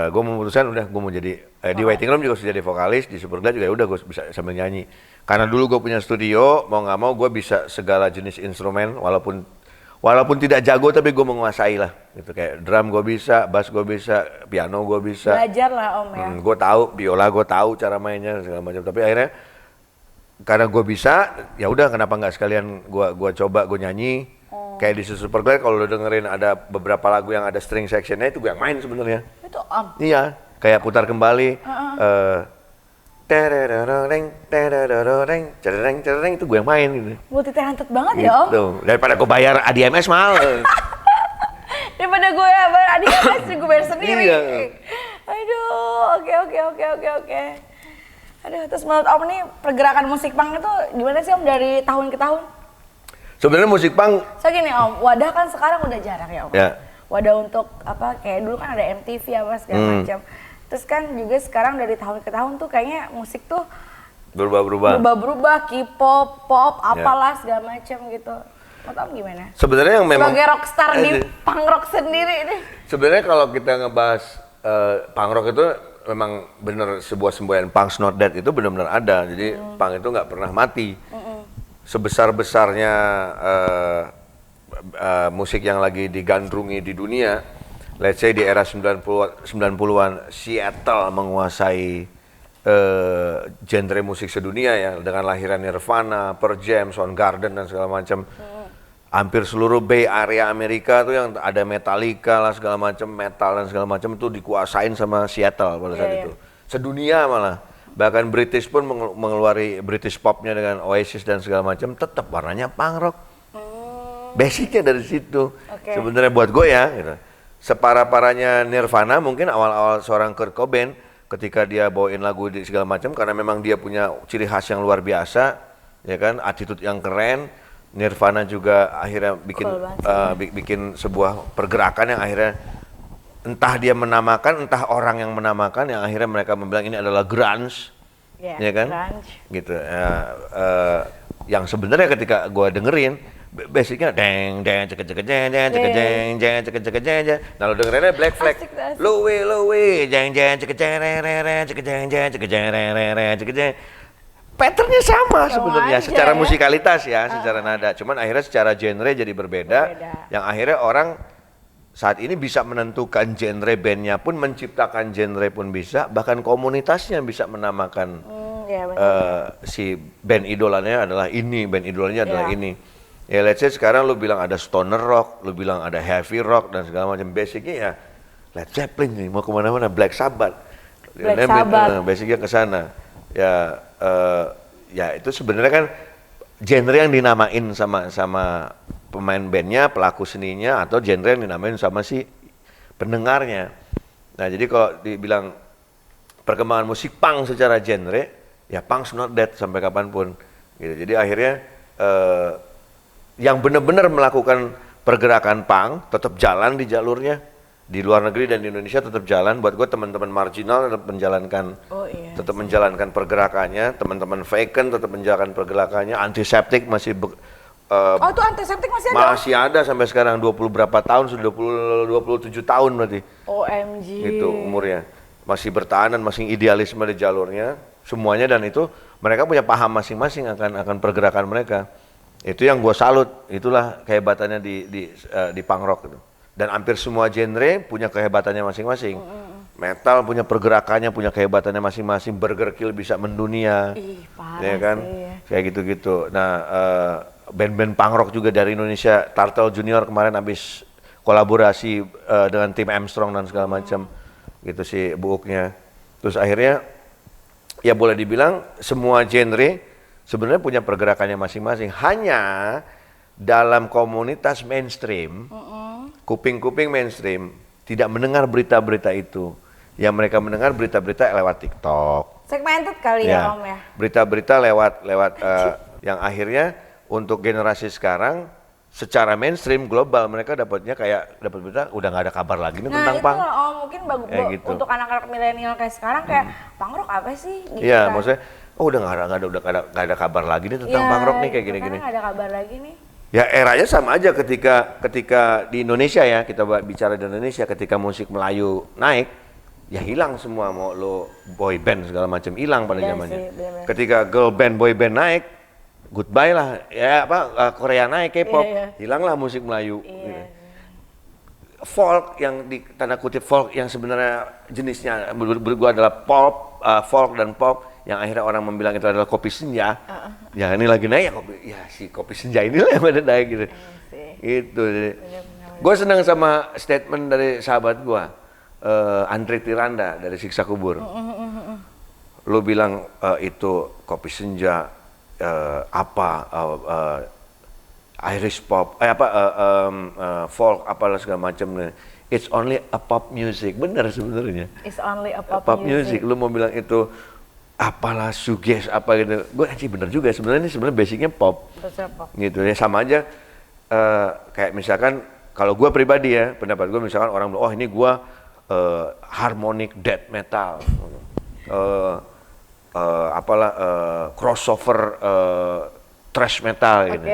gue memutuskan udah gue mau jadi di waiting room juga sudah jadi vokalis, di Superglad juga udah gue bisa sambil nyanyi. Karena dulu gue punya studio, mau nggak mau gue bisa segala jenis instrumen walaupun tidak jago tapi gue menguasai lah. Gitu kayak drum gue bisa, bass gue bisa, piano gue bisa. Belajar lah Om ya. Gue tahu biola, gue tahu cara mainnya segala macam. Tapi akhirnya karena gue bisa, ya udah kenapa nggak sekalian gue coba gue nyanyi. Kayak di Superglad kalau lo dengerin ada beberapa lagu yang ada string sectionnya itu gue yang main sebenarnya. Itu Om. Iya, kayak putar kembali. Cereng itu gue yang main gitu. Multi talented banget ya Om. Daripada gue bayar ADMS mahal. Daripada gue bayar ADMS gue bayar sendiri. Iya. Aduh, oke. Aduh, terus menurut Om nih pergerakan musik punk itu gimana sih Om dari tahun ke tahun? Sebenarnya musik punk So gini Om, wadah kan sekarang udah jarang ya Om. ya. Wadah untuk apa kayak dulu kan ada MTV apa segala macam. Terus kan juga sekarang dari tahun ke tahun tuh kayaknya musik tuh berubah-berubah, K-pop, pop, apalah segala macam gitu. Mau tau gimana? Sebenarnya yang memang sebagai rockstar di punk rock sendiri ini. Sebenarnya kalau kita ngebahas punk rock itu memang benar sebuah semboyan punk's not dead itu benar-benar ada. Jadi punk itu nggak pernah mati. Sebesar-besarnya musik yang lagi digandrungi di dunia, let's say di era 90-an Seattle menguasai genre musik sedunia ya, dengan lahiran Nirvana, Pearl Jam, Soundgarden dan segala macam. Hampir seluruh Bay Area Amerika tuh yang ada Metallica lah segala macam, metal dan segala macam itu dikuasain sama Seattle pada saat itu. Sedunia malah. Bahkan British pun mengeluari British popnya dengan Oasis dan segala macam, tetap warnanya punk rock. Basicnya dari situ. Sebenarnya buat gue ya, gitu. Separah-parahnya Nirvana mungkin awal-awal seorang Kurt Cobain ketika dia bawain lagu di segala macam karena memang dia punya ciri khas yang luar biasa, ya kan, attitude yang keren. Nirvana juga akhirnya bikin sebuah pergerakan yang akhirnya entah dia menamakan, entah orang yang menamakan, yang akhirnya mereka membilang ini adalah grunge, ya kan, grunge. Gitu. Yang sebenarnya ketika gue dengerin, basicnya deng deng cek cek jeng jeng cek jeng jeng cek cek jeng jeng. Nah lo dengerinnya Black Flag, lowe jeng jeng cek jeng cek jeng jeng cek jeng cek jeng. Patternnya sama sebenarnya secara musikalitas ya, secara nada. Cuman akhirnya secara genre jadi berbeda. Yang akhirnya orang saat ini bisa menentukan genre bandnya pun, menciptakan genre pun bisa, bahkan komunitasnya bisa menamakan si band idolanya adalah ini, band idolanya adalah ini. Ya let's say sekarang lu bilang ada stoner rock, lu bilang ada heavy rock dan segala macam. Basicnya ya Led Zeppelin nih, mau kemana-mana, Black Sabbath. Basicnya ke sana. Ya itu sebenarnya kan genre yang dinamain sama pemain bandnya, pelaku seninya, atau genre yang dinamain sama si pendengarnya. Nah jadi kalau dibilang perkembangan musik punk secara genre, ya punk's not dead sampai kapanpun. Gitu. Jadi akhirnya yang benar-benar melakukan pergerakan punk tetap jalan di jalurnya. Di luar negeri dan di Indonesia tetap jalan. Buat gue teman-teman marginal tetap menjalankan, tetap menjalankan pergerakannya. Teman-teman Vacant tetap menjalankan pergerakannya. Antiseptik masih itu antiseptik masih ada? Masih ada sampai sekarang, 20 berapa tahun, sudah 27 tahun berarti. OMG. Itu umurnya. Masih bertahan dan masih idealisme di jalurnya. Semuanya, dan itu mereka punya paham masing-masing akan pergerakan mereka. Itu yang gue salut. Itulah kehebatannya di punk rock itu. Dan hampir semua genre punya kehebatannya masing-masing. Metal punya pergerakannya, punya kehebatannya masing-masing. Burger Kill bisa mendunia, ya kan? Kayak gitu-gitu. Nah, band-band punk rock juga dari Indonesia, Turtle Junior kemarin habis kolaborasi dengan tim Armstrong dan segala macam, gitu sih buuknya. Terus akhirnya, ya boleh dibilang semua genre sebenarnya punya pergerakannya masing-masing. Hanya dalam komunitas mainstream, kuping-kuping mainstream tidak mendengar berita-berita itu. Yang mereka mendengar berita-berita lewat TikTok. Segmented kali ya Om ya. Berita-berita lewat yang akhirnya untuk generasi sekarang secara mainstream global mereka dapat berita udah nggak ada kabar lagi nih tentang punk. Nah itu mungkin bagus gitu. Untuk anak-anak milenial kayak sekarang kayak punk rock apa sih? Iya gitu maksudnya udah nggak ada kabar lagi nih tentang punk rock nih kayak gini-gini. Nggak ada kabar lagi nih. Ya eranya sama aja ketika di Indonesia ya, kita bicara di Indonesia, ketika musik Melayu naik, ya hilang semua, mau lo boy band segala macam hilang pada zamannya. Ketika girl band, boy band naik, goodbye lah, ya Korea naik, K-pop, hilanglah musik Melayu. Gitu. Folk yang di tanda kutip folk yang sebenarnya jenisnya menurut gua adalah pop, folk dan pop. Yang akhirnya orang membilang itu adalah kopi senja, ya ini lagi naik ya si kopi senja inilah yang ada naik gitu. Itu. Gue senang sama statement dari sahabat gue, Andre Tiranda dari Siksa Kubur. Lu bilang itu kopi senja Irish pop, folk apalah segala macam. It's only a pop music, benar sebenarnya. It's only a pop music. Lu mau bilang itu apalah suges apa gitu. Gue anjing bener juga sebenarnya ini sebenarnya basicnya pop. Pop. Gitu ya, sama aja kayak misalkan kalau gue pribadi ya, pendapat gue misalkan orang bilang, oh ini gue harmonic death metal, crossover thrash metal gitu.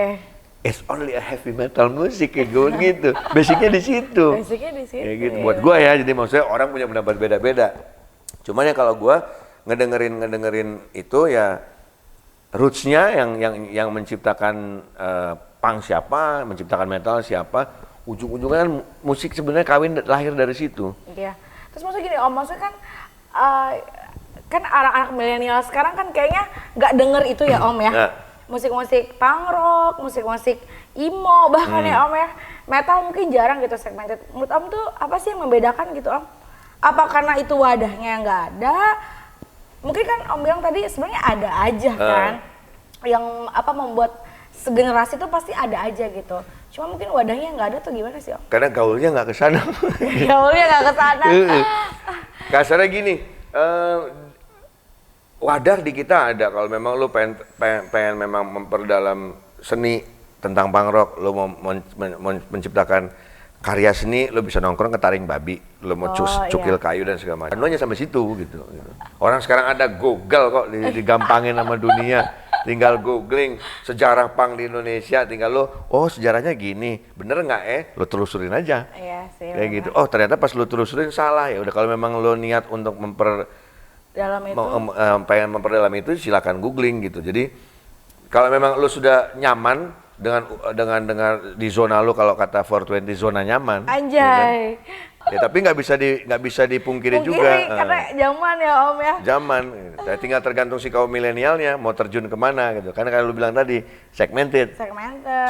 It's only a heavy metal music kayak gue gitu. Basicnya di situ. Kayak gitu. Buat gue ya, jadi maksudnya orang punya pendapat beda-beda. Cuman ya kalau gue ngedengerin itu ya roots-nya yang menciptakan punk siapa, menciptakan metal siapa, ujung-ujungnya kan musik sebenarnya lahir dari situ. Iya. Terus maksudnya gini Om, maksudnya kan kan anak-anak milenial sekarang kan kayaknya nggak denger itu ya Om ya. Nah. Musik-musik punk rock, musik-musik emo bahkan ya Om ya. Metal mungkin jarang gitu segmented. Menurut Om tuh apa sih yang membedakan gitu Om? Apa karena itu wadahnya nggak ada? Mungkin kan Om bilang tadi sebenarnya ada aja kan. Yang membuat segenerasi tuh pasti ada aja gitu. Cuma mungkin wadahnya nggak ada tuh gimana sih Om? Karena gaulnya nggak kesana. Gaulnya nggak kesana. Kasarnya gini, wadah di kita ada kalau memang lu pengen memang memperdalam seni tentang punk rock, lu mau menciptakan karya seni, lu bisa nongkrong ke taring babi, lu mau cukil kayu dan segala macam. Hanya sampai situ gitu. Orang sekarang ada Google kok digampangin sama dunia. Tinggal googling sejarah punk di Indonesia, tinggal lu, oh sejarahnya gini, bener nggak lu telusurin aja. Iya sih. Kayak gitu. Oh ternyata pas lu telusurin salah ya. Udah kalau memang lu niat untuk pengen memperdalam itu silakan googling gitu. Jadi kalau memang lu sudah nyaman dengan di zona lu, kalau kata 420 zona nyaman. Anjay. Ya, tapi nggak bisa dipungkiri juga. Karena zaman ya Om ya. Zaman. Tinggal tergantung si kaum milenialnya mau terjun kemana gitu. Karena kalau lu bilang tadi segmented.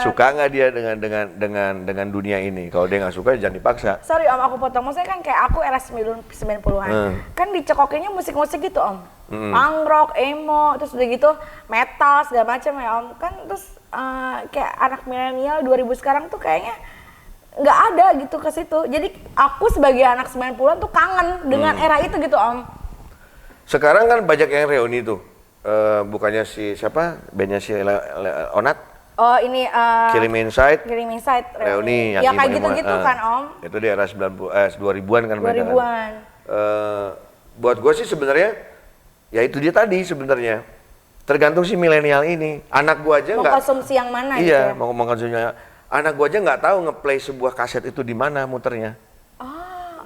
Suka nggak dia dengan dunia ini? Kalau dia nggak suka jangan dipaksa. Sorry Om, aku potong. Maksudnya kan kayak aku era 90-an. Kan dicekokinnya musik-musik gitu Om. Punk rock, emo, terus udah gitu metal segala macam ya Om. Kan terus kayak anak milenial 2000 sekarang tuh kayaknya nggak ada gitu ke situ. Jadi aku sebagai anak 90-an tuh kangen dengan era itu gitu Om. Sekarang kan banyak yang reuni tuh. Bukannya si siapa? Bandnya si Onat? Oh ini Killing Me Inside. Reuni. Ya kayak gitu-gitu kan Om. Itu di era 2000-an kan. 2000-an. Buat gue sih sebenarnya ya itu dia tadi sebenarnya. Tergantung si milenial ini. Anak gua aja nggak. Mau konsumsi yang mana? Iya, mau konsumsinya. Anak gua aja nggak tahu ngeplay sebuah kaset itu di mana muternya.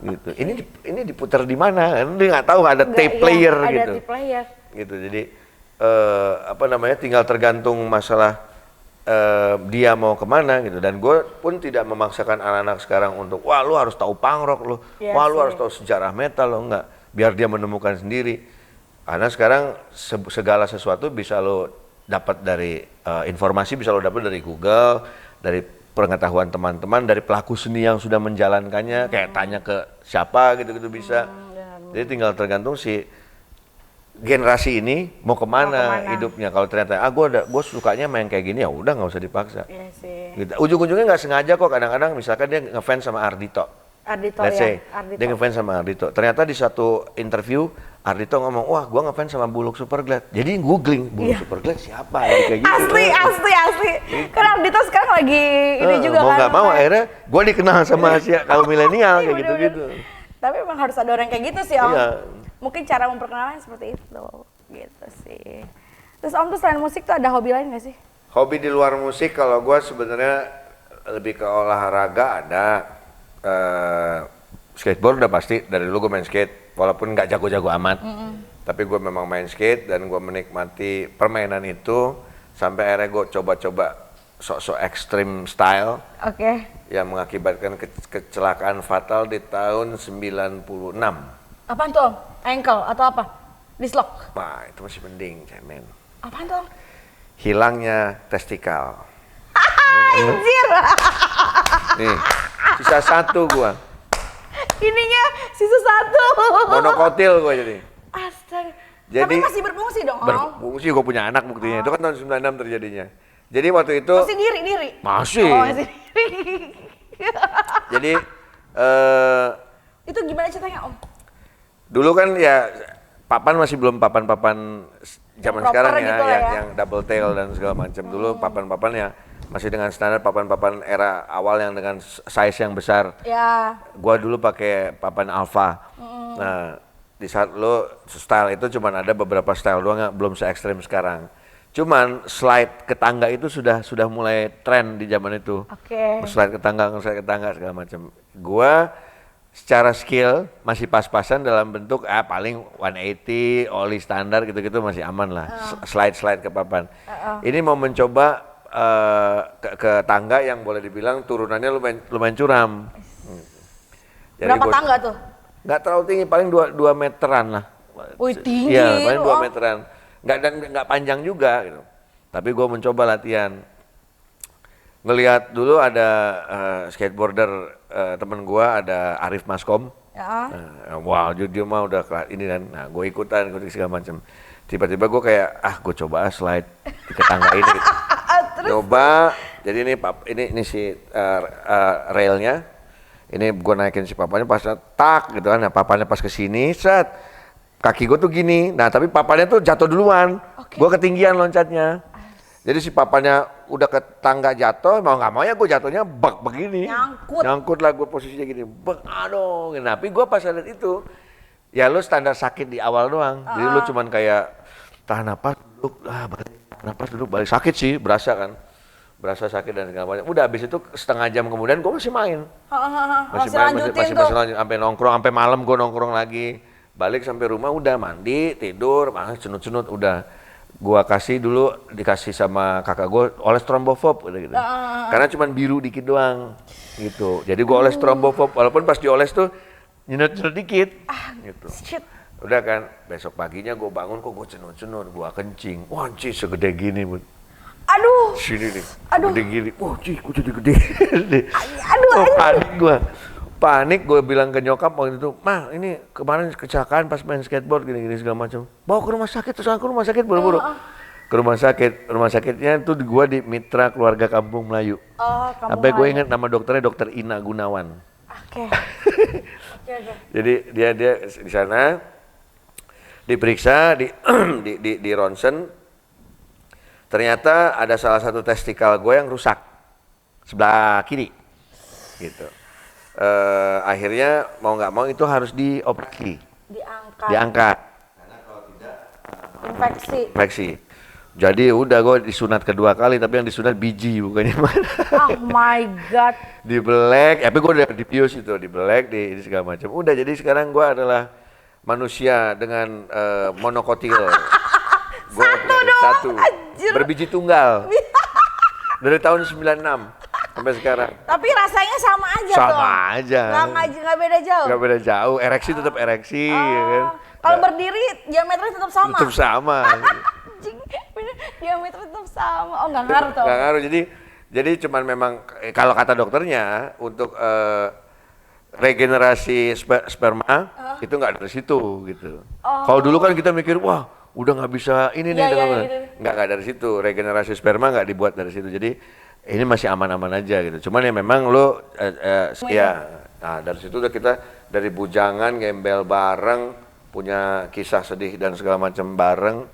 Gitu. Ini diputar di mana? Dia nggak tahu ada tape player gitu. Ada tape player. Gitu. Jadi tinggal tergantung masalah dia mau kemana gitu. Dan gue pun tidak memaksakan anak-anak sekarang untuk wah lu harus tahu punk rock lu, wah lu harus tahu sejarah metal lo, enggak. Biar dia menemukan sendiri. Karena sekarang segala sesuatu bisa lo dapat dari informasi, bisa lo dapat dari Google, dari pengetahuan teman-teman, dari pelaku seni yang sudah menjalankannya, kayak tanya ke siapa gitu-gitu bisa. Jadi tinggal tergantung si generasi ini mau kemana hidupnya. Kalau ternyata gue sukanya main kayak gini, ya udah nggak usah dipaksa. Iya sih. Gitu. Ujung-ujungnya nggak sengaja kok, kadang-kadang misalkan dia ngefans sama Ardhito. Let's say, dia ngefans sama Ardhito. Ternyata di satu interview Ardhito ngomong, wah gue ngefans sama Buluk Superglad. Jadi googling, Buluk Superglad siapa ya kayak gitu. Asli. Karena Ardhito sekarang lagi ini juga mau nggak mau akhirnya gue dikenal sama si kaum milenial kayak gitu-gitu. Tapi memang harus ada orang kayak gitu sih Om. Iya. Mungkin cara memperkenalkan seperti itu, gitu sih. Terus Om tuh selain musik tuh ada hobi lain nggak sih? Hobi di luar musik kalau gue sebenarnya lebih ke olahraga ada. Skateboard udah pasti, dari dulu gue main skate walaupun nggak jago-jago amat, tapi gue memang main skate dan gue menikmati permainan itu sampai akhirnya gue coba-coba sok-sok extreme style yang mengakibatkan kecelakaan fatal di tahun 96. Apaan tuh Om? Ankle atau apa? Dislok? Wah itu masih mending cemen. Apaan tuh Om? Hilangnya testikel. Anjir. Nih, sisa satu gua. Ininya sisa satu. Monokotil gua jadi. Astaga. Jadi, tapi masih berfungsi dong, Om? Berfungsi, gua punya anak buktinya. Itu kan tahun 96 terjadinya. Jadi waktu itu masih diri? Masih. Oh, masih diri. Jadi itu gimana ceritanya, Om? Dulu kan ya papan masih belum papan-papan zaman Proper sekarang ya, gitu lah ya. yang double tail dan segala macam. Dulu papan-papannya masih dengan standar papan-papan era awal yang dengan size yang besar. Ya. Gua dulu pakai papan alpha. Nah, di saat lo style itu cuman ada beberapa style doang, belum se ekstrim sekarang. Cuman slide ke tangga itu sudah mulai tren di zaman itu. Oke. Slide ke tangga segala macam. Gua secara skill masih pas-pasan dalam bentuk paling 180, ollie standar gitu-gitu masih aman lah. Slide ke papan. Ini mau mencoba ke tangga yang boleh dibilang turunannya lumayan curam. Jadi Berapa tangga tuh? Nggak terlalu tinggi, paling 2 meteran lah. Wih, tinggi. Iya, paling 2 loh. meteran. Nggak panjang juga gitu. Tapi gue mencoba latihan. Ngelihat dulu ada skateboarder temen gue, ada Arif Maskom. Ya. Wow, dia mah udah ini kan. Nah, gue ikutan segala macam. Tiba-tiba gue kayak, gue coba slide ke tangga ini. Gitu. Coba, jadi ini si railnya. Ini gue naikin si papannya pas tak gitu kan. Nah, papannya pas ke sini, set. Kaki gue tuh gini. Nah, tapi papannya tuh jatuh duluan. Gue ketinggian loncatnya. Jadi si papannya udah ke tangga jatuh, mau nggak mau ya gue jatuhnya begini. Nyangkut lah gue posisinya gini. Aduh, tapi gue pas lihat itu, ya lu standar sakit di awal doang. Jadi lu cuman kayak tahan napas, duduk, balik sakit sih, berasa kan. Berasa sakit dan segala macam. Udah habis itu setengah jam kemudian gue masih main. Masih lanjut sampai nongkrong, sampai malam gue nongkrong lagi. Balik sampai rumah udah mandi, tidur, cenut-cenut udah. Gua dikasih sama kakak gue oles trombofob gitu. Karena cuman biru dikit doang gitu. Jadi gua oles trombofob walaupun pas dioles tuh nyenut-nyenut dikit gitu. Shit. Udah kan, besok paginya gua bangun kok gua cenut-cenut, gua kencing. Wah, Ci segede gini, Bun. Aduh. Sini nih. Aduh. Gede gini. Wah, Ci gua jadi gede. Aduh. Panik gue bilang ke nyokap waktu itu, "Mah, ini kemarin kecelakaan pas main skateboard gini-gini segala macam. Bawa ke rumah sakit, terus aku rumah sakit buru-buru." Ke rumah sakitnya itu gue di Mitra Keluarga Kampung Melayu. Sampai gue ingat nama dokternya Dokter Ina Gunawan. Oke. Jadi dia di sana diperiksa di ronsen. Ternyata ada salah satu testikel gue yang rusak sebelah kiri. Gitu. Akhirnya mau nggak mau itu harus dioperasi, diangkat. Karena kalau tidak infeksi. Jadi udah gue disunat kedua kali, tapi yang disunat biji bukannya mana. Oh my god. Dibelek, tapi gue udah dibius itu, dibelek, di segala macam. Udah jadi sekarang gue adalah manusia dengan monokotil. Gue satu, berbiji tunggal. Dari tahun 96. Sampai sekarang. Tapi rasanya sama aja tuh. Sama aja. Nggak beda jauh. Nggak beda jauh. Ereksi tetap ereksi. Ya kan? Kalau berdiri diameternya tetap sama. Tetap sama. Anjing, diameternya tetap sama. Oh nggak ngaruh tuh. Nggak ngaruh. Jadi cuman memang kalau kata dokternya untuk regenerasi sperma itu nggak dari situ gitu. Kalau dulu kan kita mikir wah udah nggak bisa ini nih gitu. nggak dari situ. Regenerasi sperma nggak dibuat dari situ. Jadi ini masih aman-aman aja gitu. Cuman ya memang lo nah dari situ udah kita dari bujangan gembel bareng, punya kisah sedih dan segala macam bareng.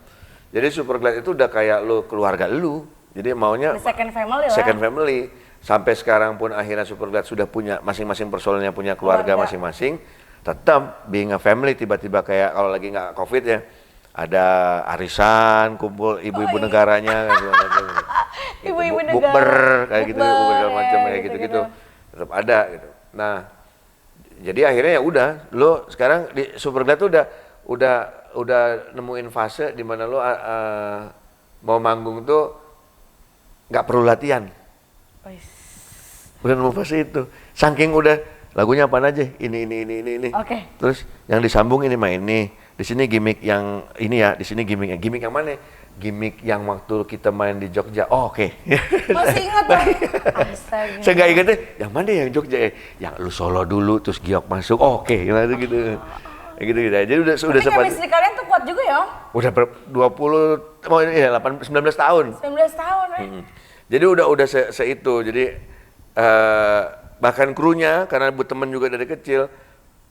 Jadi Superglad itu udah kayak lo keluarga lu. Jadi maunya second family lah. Second family. Sampai sekarang pun akhirnya Superglad sudah punya masing-masing personelnya punya keluarga masing-masing. Tetap being a family tiba-tiba kayak kalau lagi nggak COVID ya. Ada arisan, kumpul ibu-ibu negaranya kayak gitu. Ibu-ibu negara. Bukber kayak gitu, segala macam kayak gitu-gitu. Tetap ada gitu. Nah, jadi akhirnya ya udah, lo sekarang di Superglad tuh udah nemuin fase di mana lo mau manggung tuh nggak perlu latihan. Udah nemu fase itu. Saking udah lagunya apa aja, ini. Oke. Terus yang disambung ini mah ini. Di sini gimmick yang ini ya, di sini gimmick yang mana? Gimmick yang waktu kita main di Jogja. Oh, oke. Masih ingat tuh. Astaga. Saya nggak ingat deh, yang mana yang Jogja? Yang lu solo dulu, terus Giok masuk. Oh, oke, gitu. Gitu. Jadi udah Tapi sempat. chemistry kalian tuh kuat juga ya? Udah 19 tahun. 19 tahun Jadi udah itu. Jadi bahkan krunya karena temen juga dari kecil,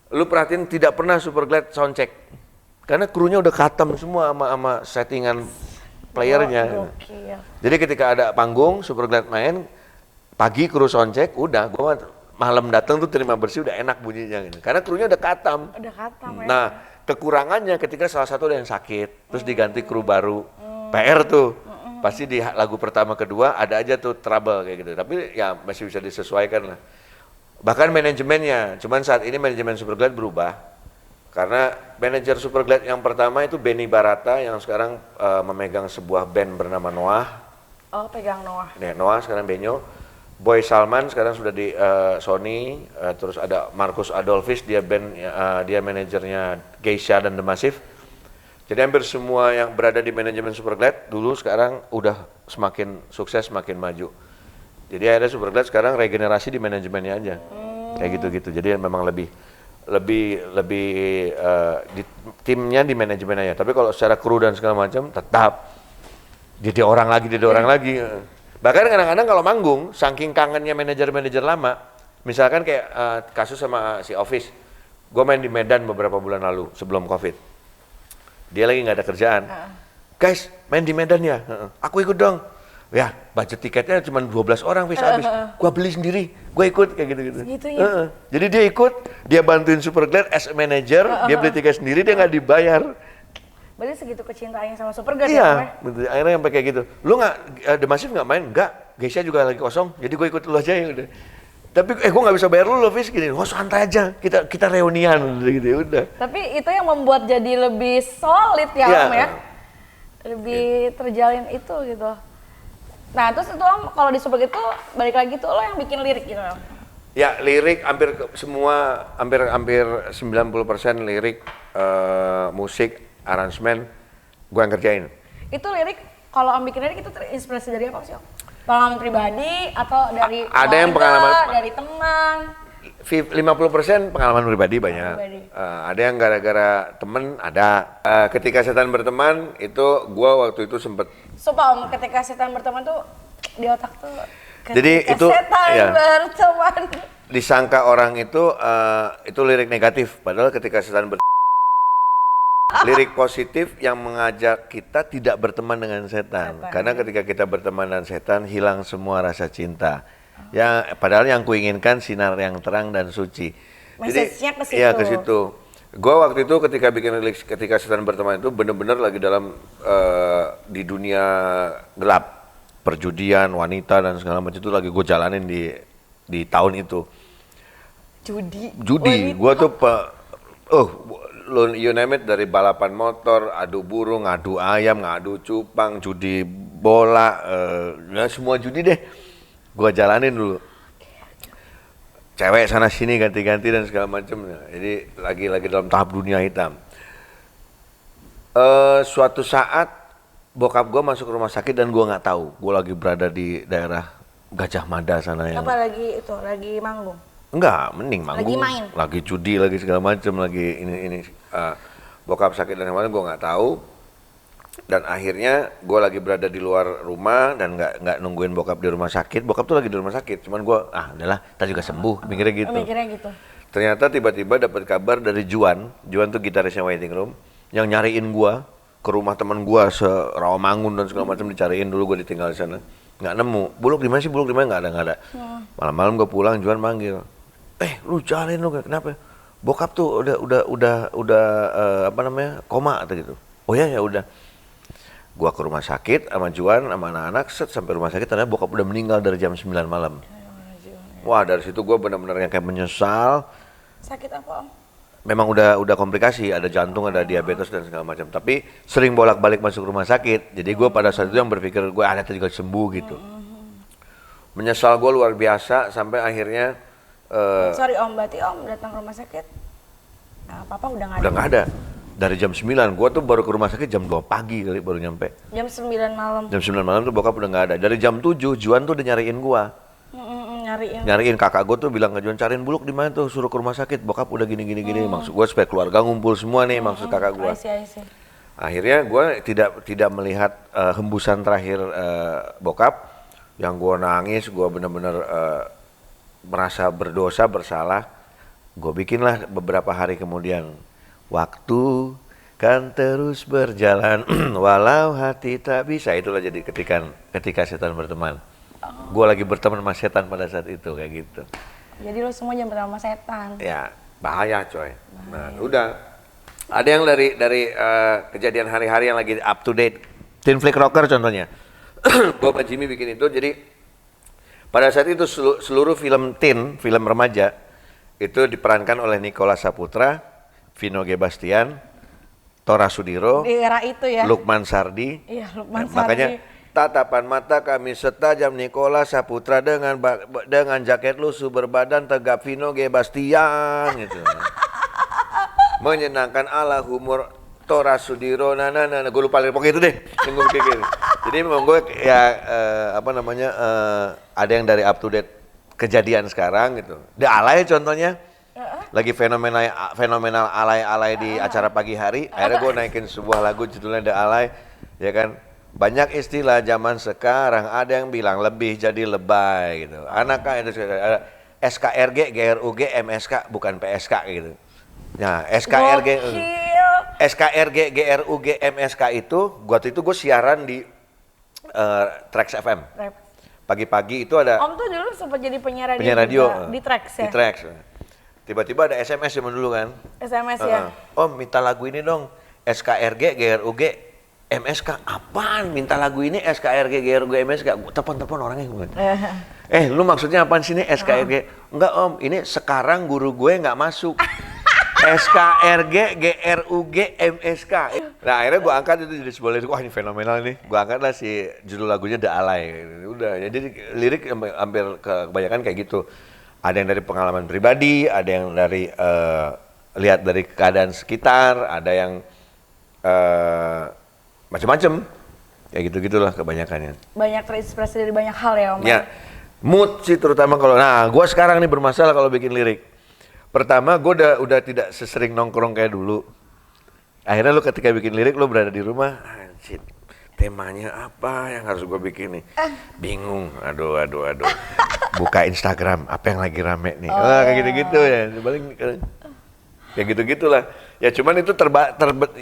lu perhatiin tidak pernah Superglad soundcheck. Karena krunya udah khatam semua sama settingan playernya. Gokil. Jadi ketika ada panggung, Superglad main, pagi kru soundcheck, udah gua malam datang tuh terima bersih udah enak bunyinya gitu. Karena krunya udah khatam. Udah kata Nah, kekurangannya ketika salah satu ada yang sakit, terus diganti kru baru. PR tuh. Pasti di lagu pertama kedua ada aja tuh trouble kayak gitu. Tapi ya masih bisa disesuaikan lah. Bahkan manajemennya, cuman saat ini manajemen Superglad berubah. Karena manajer Superglad yang pertama itu Benny Barata yang sekarang memegang sebuah band bernama Noah. Oh, pegang Noah. Nih, Noah sekarang Benyo. Boy Salman sekarang sudah di Sony. Terus ada Marcus Adolphus, dia dia manajernya Geisha dan The Massive. Jadi hampir semua yang berada di manajemen Superglad dulu sekarang udah semakin sukses, semakin maju. Jadi akhirnya Superglad sekarang regenerasi di manajemennya aja. Kayak gitu-gitu. Jadi memang lebih di timnya di manajemen aja. Tapi kalau secara kru dan segala macam tetap jadi orang lagi. Bahkan kadang-kadang kalau manggung, saking kangennya manajer-manajer lama, misalkan kayak kasus sama si Office, gue main di Medan beberapa bulan lalu sebelum COVID. Dia lagi nggak ada kerjaan. Guys, main di Medan ya? Aku ikut dong. Ya, budget tiketnya cuma 12 orang habis. Gua beli sendiri, gua ikut kayak gitu-gitu. Segitunya. Jadi dia ikut, dia bantuin Superglad as a manager, dia beli tiket sendiri, dia nggak dibayar. Berarti segitu kecintaannya sama Superglad Iya, ya? betul. Akhirnya sampai kayak gitu. Lu nggak, The Massive nggak main? Nggak, Geisha juga lagi kosong, jadi gue ikut lu aja ya udah. Tapi gue nggak bisa bayar lu Fis gini. Oh santai aja, kita reunian gitu ya udah. Tapi itu yang membuat jadi lebih solid ya Iya. Om ya? Lebih terjalin itu gitu. Nah terus itu Om, kalau di Superglad itu balik lagi tuh lo yang bikin lirik gitu Om? Ya lirik hampir 90% lirik, musik, aransemen, gue yang kerjain. Itu lirik, kalau Om bikin lirik itu terinspirasi dari apa sih Om? Pengalaman pribadi atau dari Ada yang keluarga, dari teman? 50% pengalaman pribadi banyak. Ada yang gara-gara temen, ada. Ketika setan berteman itu gue waktu itu sempet. Sumpah Om, ketika setan berteman tuh di otak tuh. Jadi ketika itu setan ya, berteman. disangka orang itu lirik negatif. Padahal ketika setan lirik positif yang mengajak kita tidak berteman dengan setan. Karena ketika kita berteman dengan setan, hilang semua rasa cinta. Padahal yang kuinginkan sinar yang terang dan suci. Message-nya ke situ. Iya, ke situ. Gue waktu itu ketika bikin lirik ketika setan berteman itu bener-bener lagi dalam di dunia gelap, perjudian, wanita dan segala macam itu lagi gue jalanin di tahun itu. Judi. Gue tuh you name it, dari balapan motor, adu burung, adu ayam, ngadu cupang, judi bola, ya semua judi deh. Gua jalanin dulu. Cewek sana sini ganti-ganti dan segala macam. Jadi lagi dalam tahap dunia hitam. Suatu saat bokap gua masuk rumah sakit dan gua nggak tahu. Gua lagi berada di daerah Gajah Mada sana yang. Apa lagi manggung? Enggak, mending manggung. Lagi main. Lagi judi, lagi segala macam, lagi ini. Bokap sakit dan kemarin gue nggak tahu. Dan akhirnya gue lagi berada di luar rumah dan nggak nungguin bokap di rumah sakit. Bokap tuh lagi di rumah sakit, cuman gue udahlah, kita juga sembuh, mikirnya gitu. Ternyata tiba-tiba dapat kabar dari Juan tuh gitarisnya Waiting Room, yang nyariin gue ke rumah teman gue se-Rawamangun dan segala macam, dicariin dulu, gue ditinggal di sana. Nggak nemu. Buluk di mana sih? Nggak ada. Malam-malam gue pulang, Juan manggil. Lu cariin lu, kenapa? Bokap tuh udah koma atau gitu. Oh ya udah. Gua ke rumah sakit sama Juan sama anak-anak, sampai rumah sakit ternyata bokap udah meninggal dari jam 9 malam. Wah, dari situ gua benar-benar yang kayak menyesal. Sakit apa Om? Memang udah komplikasi, ada jantung, ada diabetes dan segala macam. Tapi sering bolak-balik masuk rumah sakit. Jadi gua pada saat itu yang berpikir gua ada juga sembuh gitu. Menyesal gua luar biasa sampai akhirnya Sorry Om, berarti Om datang ke rumah sakit? Nah, Papa udah nggak ada? Udah nggak ada. Dari jam 9, gua tuh baru ke rumah sakit jam 2 pagi kali baru nyampe. Jam 9 malam? Jam 9 malam tuh bokap udah nggak ada. Dari jam 7, Juan tuh udah nyariin gua. Nyariin kakak gua tuh bilang ke Juan, cariin Buluk di mana tuh, suruh ke rumah sakit, bokap udah gini. Maksud gua supaya keluarga ngumpul semua nih, maksud kakak gua. I see. Akhirnya gua tidak melihat hembusan terakhir bokap. Yang gua nangis, gua benar-benar merasa berdosa, bersalah. Gue bikinlah beberapa hari kemudian, waktu kan terus berjalan walau hati tak bisa. Itulah jadi ketika setan berteman. Gue lagi berteman sama setan pada saat itu kayak gitu. Jadi lo semua jangan berteman sama setan. Ya bahaya coy. Nah udah. Ada yang dari kejadian hari-hari yang lagi up to date. Teen Flick Rocker contohnya. Gue sama Jimmy bikin itu. Jadi pada saat itu seluruh film teen, film remaja itu diperankan oleh Nicholas Saputra, Vino G. Bastian, Tora Sudiro, Di era itu ya. Lukman Sardi. Iya, Lukman Sardi. Makanya tatapan mata kami setajam Nicholas Saputra dengan jaket lusuh berbadan tegap Vino G. Bastian gitu. Menyenangkan ala humor Tora Sudiro, gue lupa lirik pokoknya itu deh yang gue bikin. Jadi memang gue ya ada yang dari up to date kejadian sekarang gitu. The Alay contohnya lagi fenomenal alay-alay di acara pagi hari. Akhirnya gue naikin sebuah lagu judulnya The Alay, ya kan. Banyak istilah zaman sekarang, ada yang bilang lebih jadi lebay gitu. Anaknya itu ada SKRG, GRUG, MSK bukan PSK gitu. Nah, SKRG, GRUG, MSK itu, waktu itu gue siaran di Trax FM. Pagi-pagi itu ada. Om tuh dulu sempat jadi penyiar radio, radio di Trax ya? Di Trax. Tiba-tiba ada SMS zaman dulu kan. SMS ya? Om minta lagu ini dong, SKRG, GRUG, MSK. Apaan minta lagu ini SKRG, GRUG, MSK? Telepon orangnya gue. Lu maksudnya apaan sih ini SKRG? Enggak om, ini sekarang guru gue nggak masuk. SKRG, GRUG, MSK. Nah akhirnya gue angkat itu jadi sebuah lirik, wah ini fenomenal nih. Gue angkat lah si judul lagunya The Alay. Udah, jadi lirik hampir kebanyakan kayak gitu. Ada yang dari pengalaman pribadi, ada yang dari lihat dari keadaan sekitar, ada yang macam-macam. Kayak gitu-gitulah kebanyakannya. Banyak terinspirasi dari banyak hal ya om? Ya, mood sih terutama kalau, nah gue sekarang nih bermasalah kalau bikin lirik. Pertama, gue udah tidak sesering nongkrong kayak dulu. Akhirnya lu ketika bikin lirik, lu berada di rumah, anjir, temanya apa yang harus gue bikin nih? Bingung, aduh. Buka Instagram, apa yang lagi rame nih? Kayak gitu-gitu ya, kayak gitu-gitulah. Ya cuman itu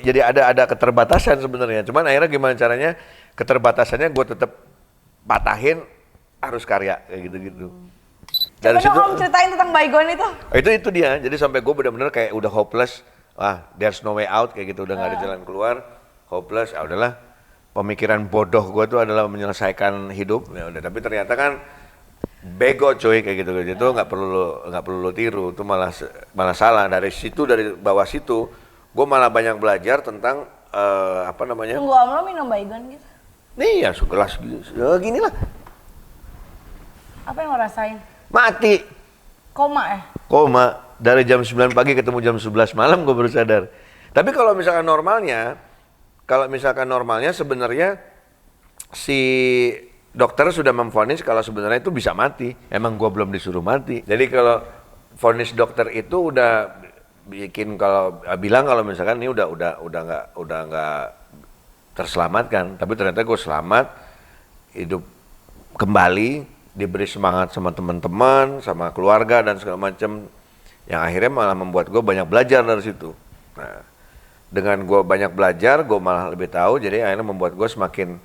jadi ada keterbatasan sebenarnya. Cuman akhirnya gimana caranya? Keterbatasannya gue tetap patahin, harus karya, kayak gitu-gitu. Dari situ om ceritain tentang Baygon itu. Itu dia. Jadi sampai gue benar-benar kayak udah hopeless. There's no way out kayak gitu, udah nggak ada jalan keluar. Hopeless, udahlah. Pemikiran bodoh gue tuh adalah menyelesaikan hidup. Ya udah, tapi ternyata kan bego coy kayak gitu. Itu nggak perlu lo tiru. Itu malah salah. Dari bawah situ, gue malah banyak belajar tentang Tunggu om, lo minum Baygon gitu? Nih ya segelas gitu. Gini lah. Apa yang lo rasain? Mati. Koma ya? Koma. Dari jam 9 pagi ketemu jam 11 malam gue baru sadar. Tapi kalau misalkan normalnya sebenarnya si dokter sudah memvonis kalau sebenarnya itu bisa mati. Emang gue belum disuruh mati. Jadi kalau vonis dokter itu udah bilang kalau misalkan ini udah nggak terselamatkan. Tapi ternyata gue selamat, hidup kembali, diberi semangat sama teman-teman, sama keluarga dan segala macam, yang akhirnya malah membuat gue banyak belajar dari situ. Nah, dengan gue banyak belajar, gue malah lebih tahu, jadi akhirnya membuat gue semakin,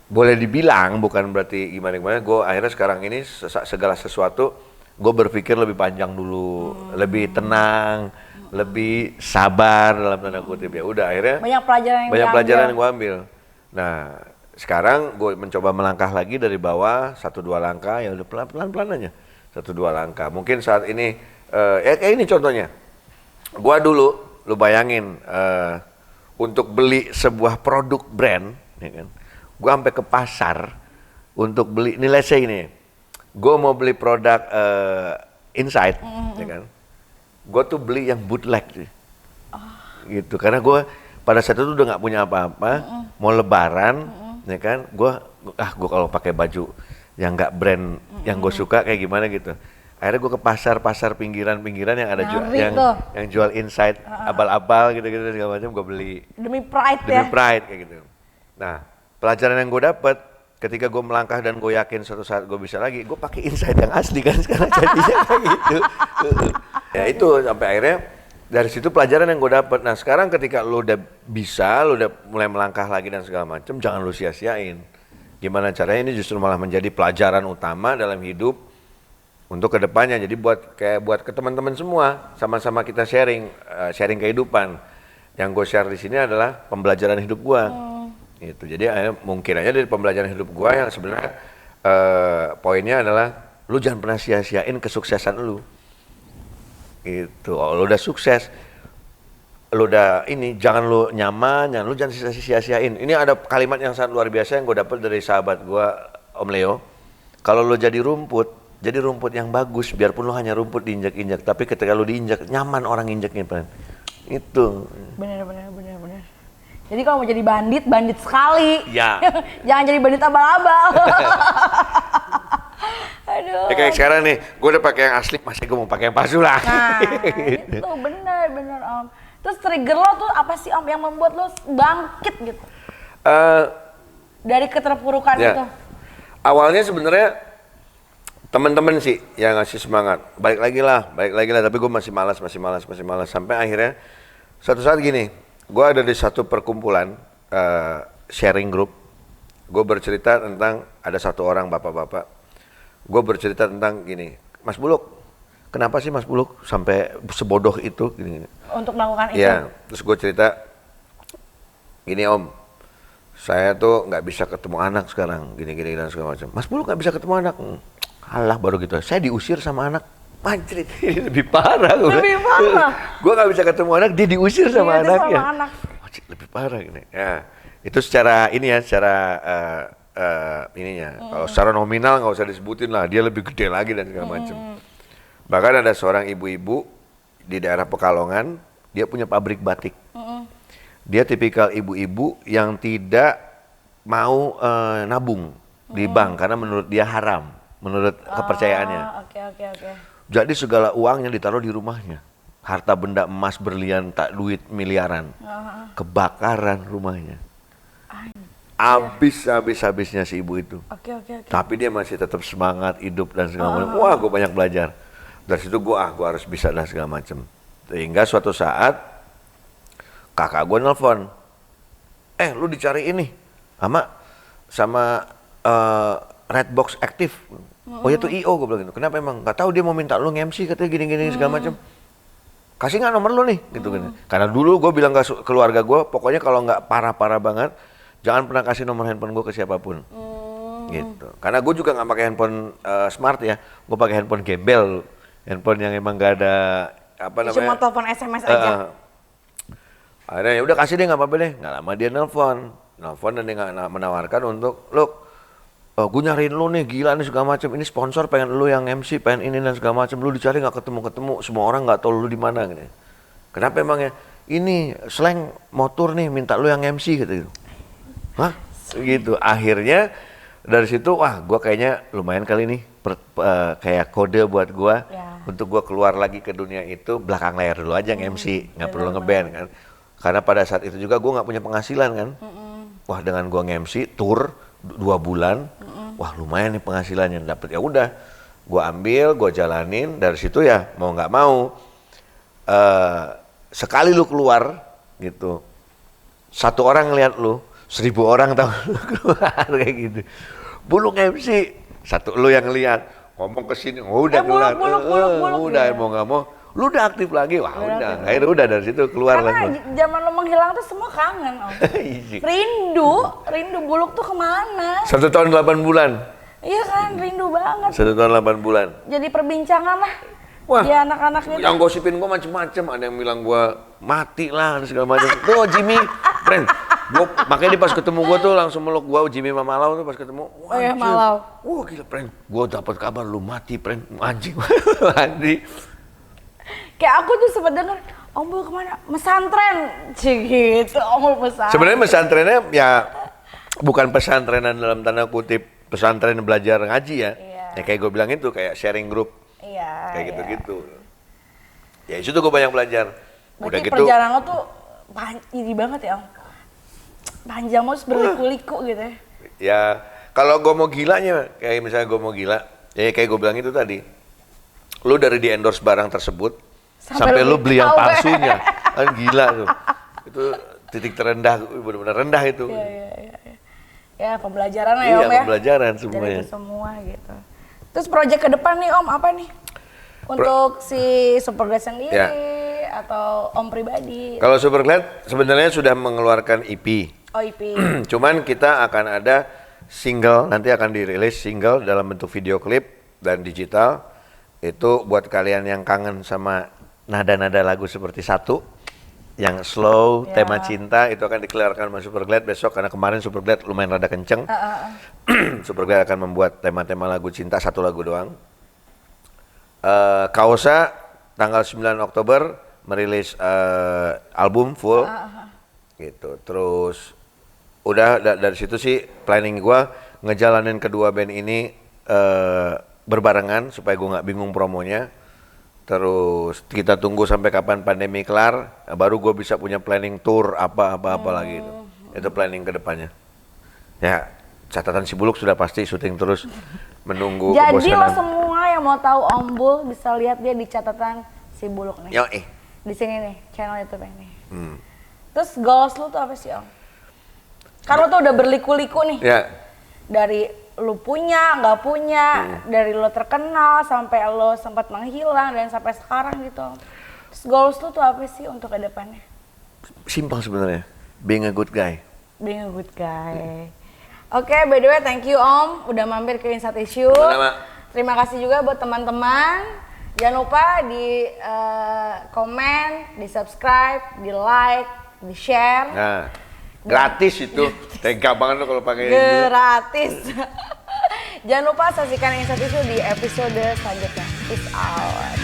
boleh dibilang, bukan berarti gimana-gimana, gue akhirnya sekarang ini segala sesuatu, gue berpikir lebih panjang dulu, lebih tenang, lebih sabar dalam tanda kutip. Ya udah akhirnya banyak pelajaran yang gue ambil. Nah, sekarang gue mencoba melangkah lagi dari bawah, 1-2 langkah, ya udah pelan-pelan aja, 1-2 langkah. Mungkin saat ini, kayak ini contohnya, gue dulu, lu bayangin, untuk beli sebuah produk brand, ya kan, gue sampai ke pasar untuk beli, nilai saya ini, gue mau beli produk Insight, ya kan, gue tuh beli yang bootleg sih, gitu, karena gue pada saat itu udah nggak punya apa-apa, mau lebaran, ya kan, gue kalau pakai baju yang nggak brand yang gue suka kayak gimana gitu. Akhirnya gue ke pasar pinggiran yang ada yang jual Insight abal-abal gitu segala macam, gue beli demi pride kayak gitu. Nah, pelajaran yang gue dapat ketika gue melangkah dan gue yakin suatu saat gue bisa lagi, gue pakai Insight yang asli kan sekarang jadinya kayak gitu. Ya itu sampai akhirnya Dari situ pelajaran yang gue dapet. Nah sekarang ketika lu udah bisa, lu udah mulai melangkah lagi dan segala macam, jangan lu sia-siain. Gimana caranya ini justru malah menjadi pelajaran utama dalam hidup untuk kedepannya. Jadi buat ke teman-teman semua, sama-sama kita sharing kehidupan. Yang gue share di sini adalah pembelajaran hidup gue. Gitu. Jadi mungkin aja dari pembelajaran hidup gue yang sebenarnya poinnya adalah lu jangan pernah sia-siain kesuksesan lu. Gitu. Oh, lu udah sukses, lu udah ini, jangan lu nyaman, lu jangan sia-siain. Ini ada kalimat yang sangat luar biasa yang gue dapet dari sahabat gue, Om Leo. Kalau lu jadi rumput yang bagus, biarpun lu hanya rumput diinjak-injak, tapi ketika lu diinjak, nyaman orang injaknya, Pan. Itu. Bener. Jadi kalau mau jadi bandit sekali. Ya. Jangan jadi bandit abal-abal. Aduh. Ya kayak sekarang nih, gue udah pakai yang asli, masih gue mau pakai yang palsu lah. Nah, itu bener Om. Terus trigger lo tuh apa sih Om yang membuat lo bangkit gitu? Dari keterpurukan itu. Awalnya sebenarnya teman-teman sih yang ngasih semangat. Balik lagi lah. Tapi gue masih malas. Sampai akhirnya suatu saat gini, gue ada di satu perkumpulan sharing group. Gue bercerita tentang ada satu orang bapak-bapak. Gue bercerita tentang gini, Mas Buluk, kenapa sih Mas Buluk sampai sebodoh itu? Gini. Untuk melakukan itu? Iya, terus gue cerita, gini Om, saya tuh nggak bisa ketemu anak sekarang, gini dan segala macam. Mas Buluk nggak bisa ketemu anak? Alah baru gitu, saya diusir sama anak. Anjir, ini lebih parah. Lebih parah? Gue nggak bisa ketemu anak, dia diusir sama anaknya. Sama anak. Lebih parah gini. Ya, itu secara ini ya, secara ininya. Kalau secara nominal nggak usah disebutin lah, dia lebih gede lagi dan segala macam. Bahkan ada seorang ibu-ibu di daerah Pekalongan, dia punya pabrik batik. Dia tipikal ibu-ibu yang tidak mau nabung di bank karena menurut dia haram, menurut kepercayaannya. Oke. Jadi segala uangnya ditaruh di rumahnya. Harta benda emas berlian, tak duit miliaran. Kebakaran rumahnya. Habisnya si ibu itu. Oke. Tapi dia masih tetap semangat hidup dan segala macam. Wah, gue banyak belajar. Dari situ gue harus bisa dan segala macam. Sehingga suatu saat kakak gue nelfon, lu dicari ini sama Redbox aktif. Oh ya tuh IO, gue bilang gitu. Kenapa emang? Gak tahu, dia mau minta lu nge-MC katanya gini segala macam. Kasih nggak nomor lu nih, gitu kan? Karena dulu gue bilang ke keluarga gue, pokoknya kalau nggak parah banget, jangan pernah kasih nomor handphone gue ke siapapun. Gitu. Karena gue juga nggak pakai handphone smart ya, gue pakai handphone gembel, handphone yang emang nggak ada cuma telepon SMS aja. Akhirnya ya udah kasih deh, nggak apa-apa deh. Nggak lama dia nelpon dan dia nggak menawarkan untuk gue nyariin lu nih, gila nih segala macam, ini sponsor pengen lu yang MC, pengen ini dan segala macam, lu dicari nggak ketemu, semua orang nggak tahu lu di mana gitu. Kenapa emangnya? Ini slang motor nih, minta lu yang MC gitu. Hah? Gitu. Akhirnya dari situ, wah gue kayaknya lumayan kali nih kayak kode buat gue untuk gue keluar lagi ke dunia itu, belakang layar dulu aja nge-MC, nggak perlu ngeband kan. Karena pada saat itu juga gue nggak punya penghasilan kan. Wah dengan gue nge-MC tour 2 bulan, wah lumayan nih penghasilannya dapet. Ya udah, gue ambil, gue jalanin. Dari situ ya mau nggak mau, sekali lu keluar gitu, 1 orang ngeliat lu, 1000 orang tahu lu keluar kayak gitu. Buluk MC, 1 lu yang ngeliat, ngomong ke sini, udah keluar, udah mau nggak mau, lu udah aktif lagi, wah udah, akhirnya udah dari situ keluar lah. Karena zaman lo menghilang tuh semua kangen, Om. rindu Buluk tuh kemana? 1 tahun 8 bulan. Iya kan, rindu banget. 1 tahun 8 bulan. Jadi perbincangan lah. Wah, ya anak-anak gitu. Yang gosipin gue macem-macem, ada yang bilang gue mati lah, segala macam. Tuh Jimmy, friend. Makanya dia pas ketemu gue tuh langsung meluk gue, Jimmy Mamalau tuh pas ketemu. Oh ya Malau. Wah gila, friend. Gue dapat kabar lu mati, friend. Anjing, mati. Kayak aku tuh sempat denger, Om Bul kemana? Mesantren, gitu. Om Bul pesantren. Sebenarnya pesantrennya ya bukan pesantrenan dalam tanda kutip, pesantren belajar ngaji ya. Ya kayak gue bilang itu, kayak sharing group. Iya. Kayak gitu-gitu. Ya itu tuh gue banyak belajar. Udah gitu. Perjalanan lo tuh ini banget ya, Om. Panjang mau berliku-liku gitu ya. Ya kalau gue mau gilanya, kayak misalnya gue mau gila, ya kayak gue bilang itu tadi. Lu dari di endorse barang tersebut, Sampai lu beli yang tahu. palsunya. Kan gila tuh. Itu titik terendah, benar-benar rendah itu. Iya. Ya, pembelajaran lah ya Iya, Om ya. pembelajaran Dari semuanya. itu semua gitu. Terus proyek ke depan nih Om, apa nih? Untuk si Superglad sendiri Ya. atau Om pribadi? Kalau Superglad sebenarnya sudah mengeluarkan EP. OIP. Cuman kita akan ada single, nanti akan dirilis single dalam bentuk video klip dan digital. Itu buat kalian yang kangen sama nada-nada lagu seperti Satu, yang slow, Ya. tema cinta, itu akan dikeluarkan sama Superglad besok, karena kemarin Superglad lumayan rada kenceng. Superglad akan membuat tema-tema lagu cinta, 1 lagu doang. Kausa tanggal 9 Oktober merilis album full. Gitu. Terus udah dari situ sih planning gua ngejalanin kedua band ini berbarengan supaya gua nggak bingung promonya. Terus kita tunggu sampai kapan pandemi kelar, baru gue bisa punya planning tour apa lagi itu. Itu planning ke depannya. Ya, catatan si Buluk sudah pasti syuting terus menunggu Jadi lo kebosanan. semua yang mau tahu Om Bul bisa lihat dia di catatan si Buluk nih. Yo, Di sini nih, channel YouTube ini. Hmm. Terus goals lu tuh apa sih Om? Karena tuh udah berliku-liku nih. Ya, Dari lu punya, nggak punya, dari lo terkenal sampai lo sempat menghilang dan sampai sekarang gitu. Terus goals lu tuh apa sih untuk kedepannya? simpel sebenarnya. Being a good guy. Being a good guy. Oke, by the way thank you Om udah mampir ke Inside Issue. Sama-sama. Terima kasih juga buat teman-teman. Jangan lupa di komen, di subscribe, di like, di share. Nah, gratis itu. Tega banget lo kalau pakai ini. Gratis. Jangan lupa saksikan Inside Issue di episode selanjutnya. Peace out.